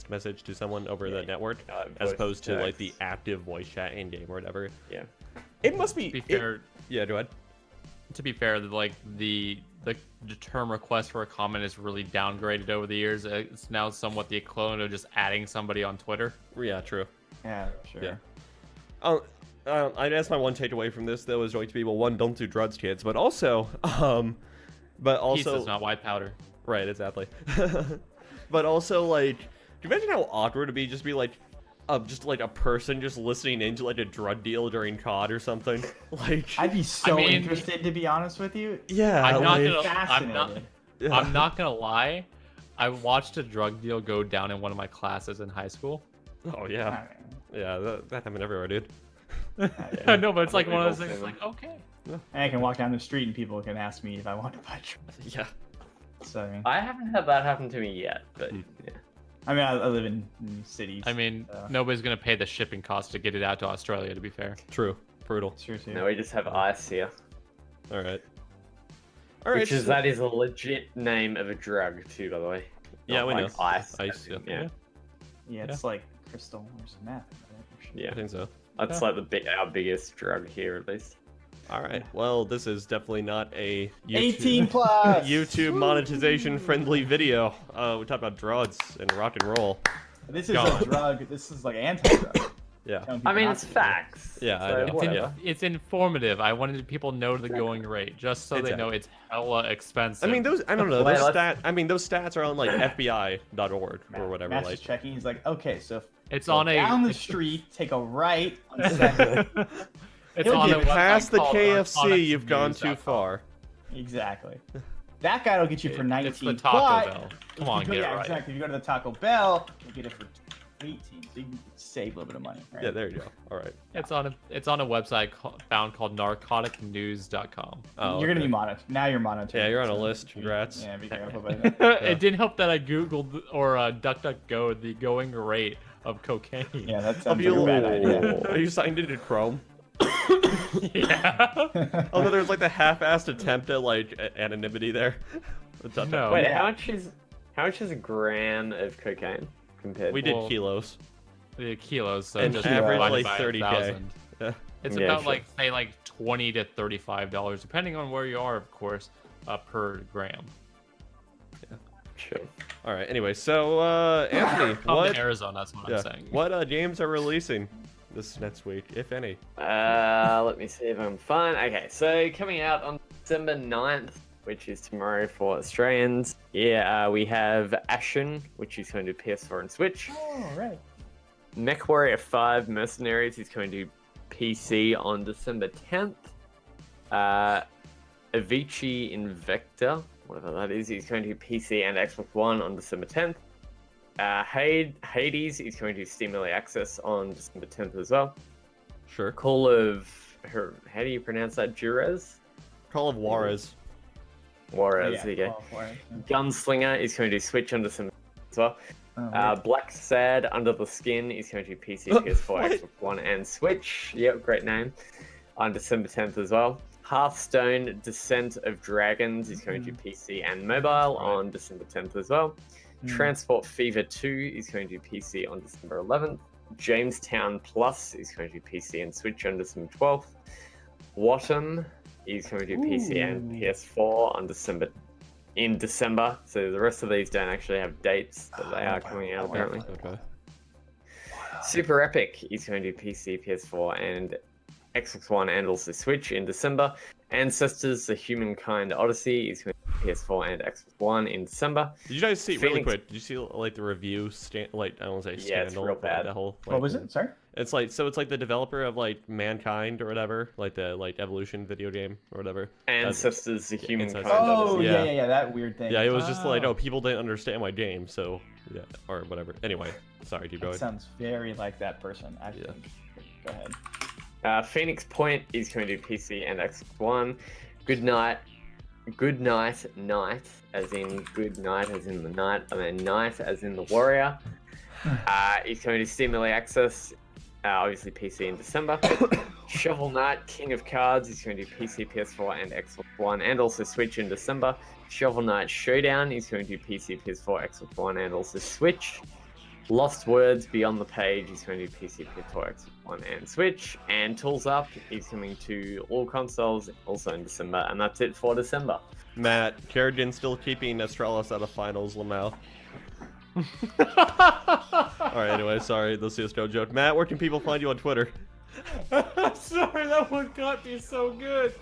message to someone over the network, as opposed to like the active voice chat in game or whatever. Yeah. It must be. To be fair, yeah, go ahead. To be fair, like the term request for a comment is really downgraded over the years. It's now somewhat the equivalent of just adding somebody on Twitter. Yeah, true. Yeah, sure. Yeah. I guess my one takeaway from this though is going to be, well, one, don't do drugs, kids, but also, Peace does not white powder. Right, exactly. But also, like, can you imagine how awkward it'd be just be like, just like a person just listening into like a drug deal during COD or something? Like, I'd be so interested, to be honest with you. Yeah, I'm fascinated. not gonna lie. I watched a drug deal go down in one of my classes in high school. Oh yeah, yeah, that happened everywhere, dude. I know, but it's like one of those things. Like, okay. And I can walk down the street and people can ask me if I want to buy drugs. Yeah. So I haven't had that happen to me yet, but yeah. I mean, I live in cities. I mean, nobody's gonna pay the shipping cost to get it out to Australia. To be fair. True. Brutal. Sure, too. No, we just have ice here. All right. That is a legit name of a drug too, by the way. Yeah, we know. Ice. Yeah. Yeah, it's like crystal or some meth. Yeah, I think so. That's like our biggest drug here, at least. All right. Well, this is definitely not a 18 plus YouTube monetization friendly video. We talk about drugs and rock and roll. This is a drug. This is like anti-drug. Yeah. I mean, it's facts. Yeah, so it's informative. I wanted people to know the going rate, just so they know it's hella expensive. I mean, I don't know. Those stats are on like FBI.org or whatever. Matt's like just checking. He's like, okay, so it's on down the street, take a right on Second. It's You'll on get a past the website called KFC. You've gone too narcoticsnews.com. far. Exactly. That guy will get you for 19. It's the Taco but Bell. Come on, get it right. Exactly. If you go to the Taco Bell, you get it for 18. So you can save a little bit of money. Right? Yeah, there you go. All right. It's on a website found called narcoticnews.com. Oh, You're gonna be monitored. Now you're monitored. Yeah, you're on a list. Congrats. Yeah, be careful about that. It didn't help that I googled or DuckDuckGo the going rate of cocaine. Yeah, that sounds like a bad idea. Are you signed into Chrome? Yeah. Oh, no, there's like the half-assed attempt at like anonymity there. No. Wait, Yeah. how much is a gram of cocaine compared? We to... did kilos. The kilos, so And just average, divided like, by 30K. 1,000. Yeah. It's Yeah, about sure. like say like $20 to $35, depending on where you are, of course, per gram. Sure. All right. Anyway, so Anthony, I'm what? in Arizona, that's what I'm saying. What games are releasing this next week, if any? Let me see if I'm fine. Okay, so coming out on December 9th, which is tomorrow for Australians. Yeah, we have Ashen, which is going to PS4 and Switch. Oh, right. MechWarrior 5 Mercenaries is going to PC on December 10th. Avicii Invector, whatever that is going to PC and Xbox One on December 10th. Hades is going to Steam Early Access on December 10th as well. Sure. Call of... How do you pronounce that? Juarez? Call of Juarez. Juarez, there you go. Gunslinger is going to Switch on December as well. Black Sad Under the Skin is going to PC, PS4, Xbox One, and Switch. Yep, great name. On December 10th as well. Hearthstone Descent of Dragons is going to PC and mobile on December 10th as well. Transport Fever 2 is going to PC on December 11th. Jamestown Plus is going to PC and Switch on December 12th. Wattam is going to do PC and PS4 in December. So the rest of these don't actually have dates, but they are coming out apparently. Okay. Super Epic is going to do PC, PS4, and Xbox One, and also Switch in December. Ancestors: The Humankind Odyssey is going to be PS4 and Xbox One in December. Did you guys see really quick? Did you see like the review? Like I don't want to say scandal. Yeah, it's real bad. That whole. Like, What was it? Sorry. It's like it's like the developer of like Mankind or whatever, like the Evolution video game or whatever. Ancestors: The Humankind Oh Odyssey. yeah, that weird thing. Yeah, it was just like, oh, people didn't understand my game, so yeah, or whatever. Anyway, sorry, keep going. Sounds very like that person. I think. Go ahead. Phoenix Point is going to do PC and Xbox One. Good night, night, as in good night, as in the night, and then night, as in the warrior. It's going to Steam Early Access, obviously PC in December. Shovel Knight, King of Cards is going to do PC, PS4, and Xbox One, and also Switch in December. Shovel Knight Showdown is going to do PC, PS4, Xbox One, and also Switch. Lost Words Beyond the Page is going to do PC, PS4, Xbox One, and Switch. And Tools Up is coming to all consoles, also in December. And that's it for December. Matt, Kerrigan still keeping Astralis out of finals, Lamau. Alright, anyway, sorry, this is no joke. Matt, where can people find you on Twitter? Sorry, that one got me so good.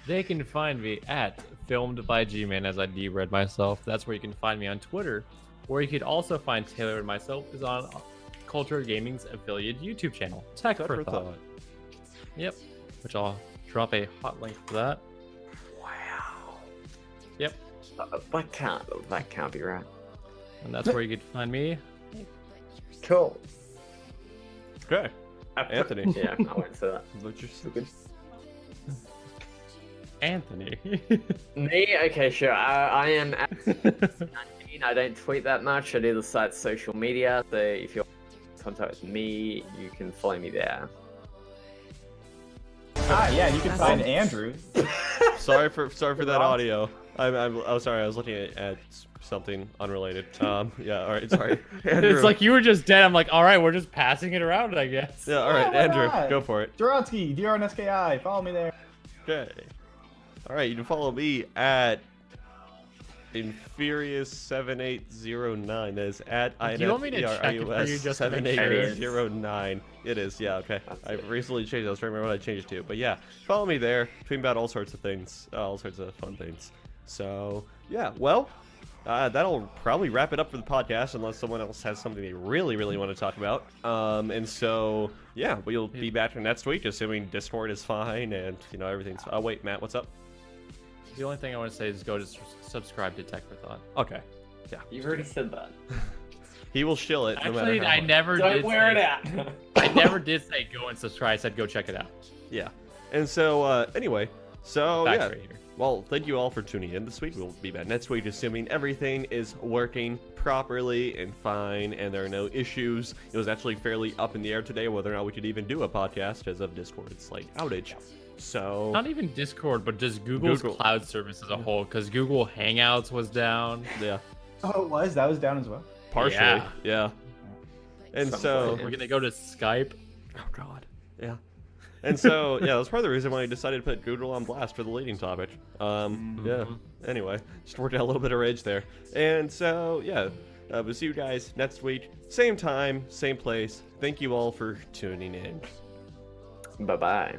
They can find me at Filmed by G-Man, as I de-read myself. That's where you can find me on Twitter. Where you could also find Taylor and myself is on Culture Gaming's affiliate YouTube channel, Tech for Thought. Yep, which I'll drop a hot link for that. Wow. Yep. That can't be right. And that's where you could find me. Cool. Okay. Anthony. Yeah, I won't say that. What's your Good. Anthony. Me? Okay, sure. I am at 19. I don't tweet that much. I do the site's social media. So if you're in contact with me, you can follow me there. Yeah, you can find Andrew. sorry for that audio. I'm sorry. I was looking at something unrelated. Yeah. All right. Sorry. Andrew. It's like you were just dead. I'm like, all right, we're just passing it around, I guess. Yeah. All right, why Andrew, not? go for it. Duronsky, DRNSKI. Follow me there. Okay. All right. You can follow me at Infurious7809. That is at Do you want me to check it for you just to make sure? 7809. It is, yeah, okay. I recently changed it. I was trying to remember what I changed it to. But yeah, follow me there. Tweet about all sorts of things, all sorts of fun things. So, yeah, well, that'll probably wrap it up for the podcast unless someone else has something they really, really want to talk about. And so, yeah, we'll be back next week, assuming Discord is fine and, you know, everything's... Oh, wait, Matt, what's up? The only thing I want to say is go to subscribe to Tech for Thought. Okay. Yeah. You've already said that. He will shill it. Actually, no matter how I much. never Don't did. wear it out. I never did say go and subscribe. I said go check it out. Yeah. And so, anyway, so Facts yeah. right here. Well, thank you all for tuning in this week. We'll be back next week, assuming everything is working properly and fine, and there are no issues. It was actually fairly up in the air today whether or not we could even do a podcast as of Discord's like outage. So Not even Discord, but just Google's Google. cloud service as a whole, because Google Hangouts was down. yeah, Oh, it was? That was down as well? partially, yeah. And so, We're gonna go to Skype. oh god, yeah. And so, yeah, that's part of the reason why I decided to put Google on blast for the leading topic. Yeah. Anyway, just worked out a little bit of rage there. And so, yeah, we'll see you guys next week, same time, same place. Thank you all for tuning in. Bye-bye.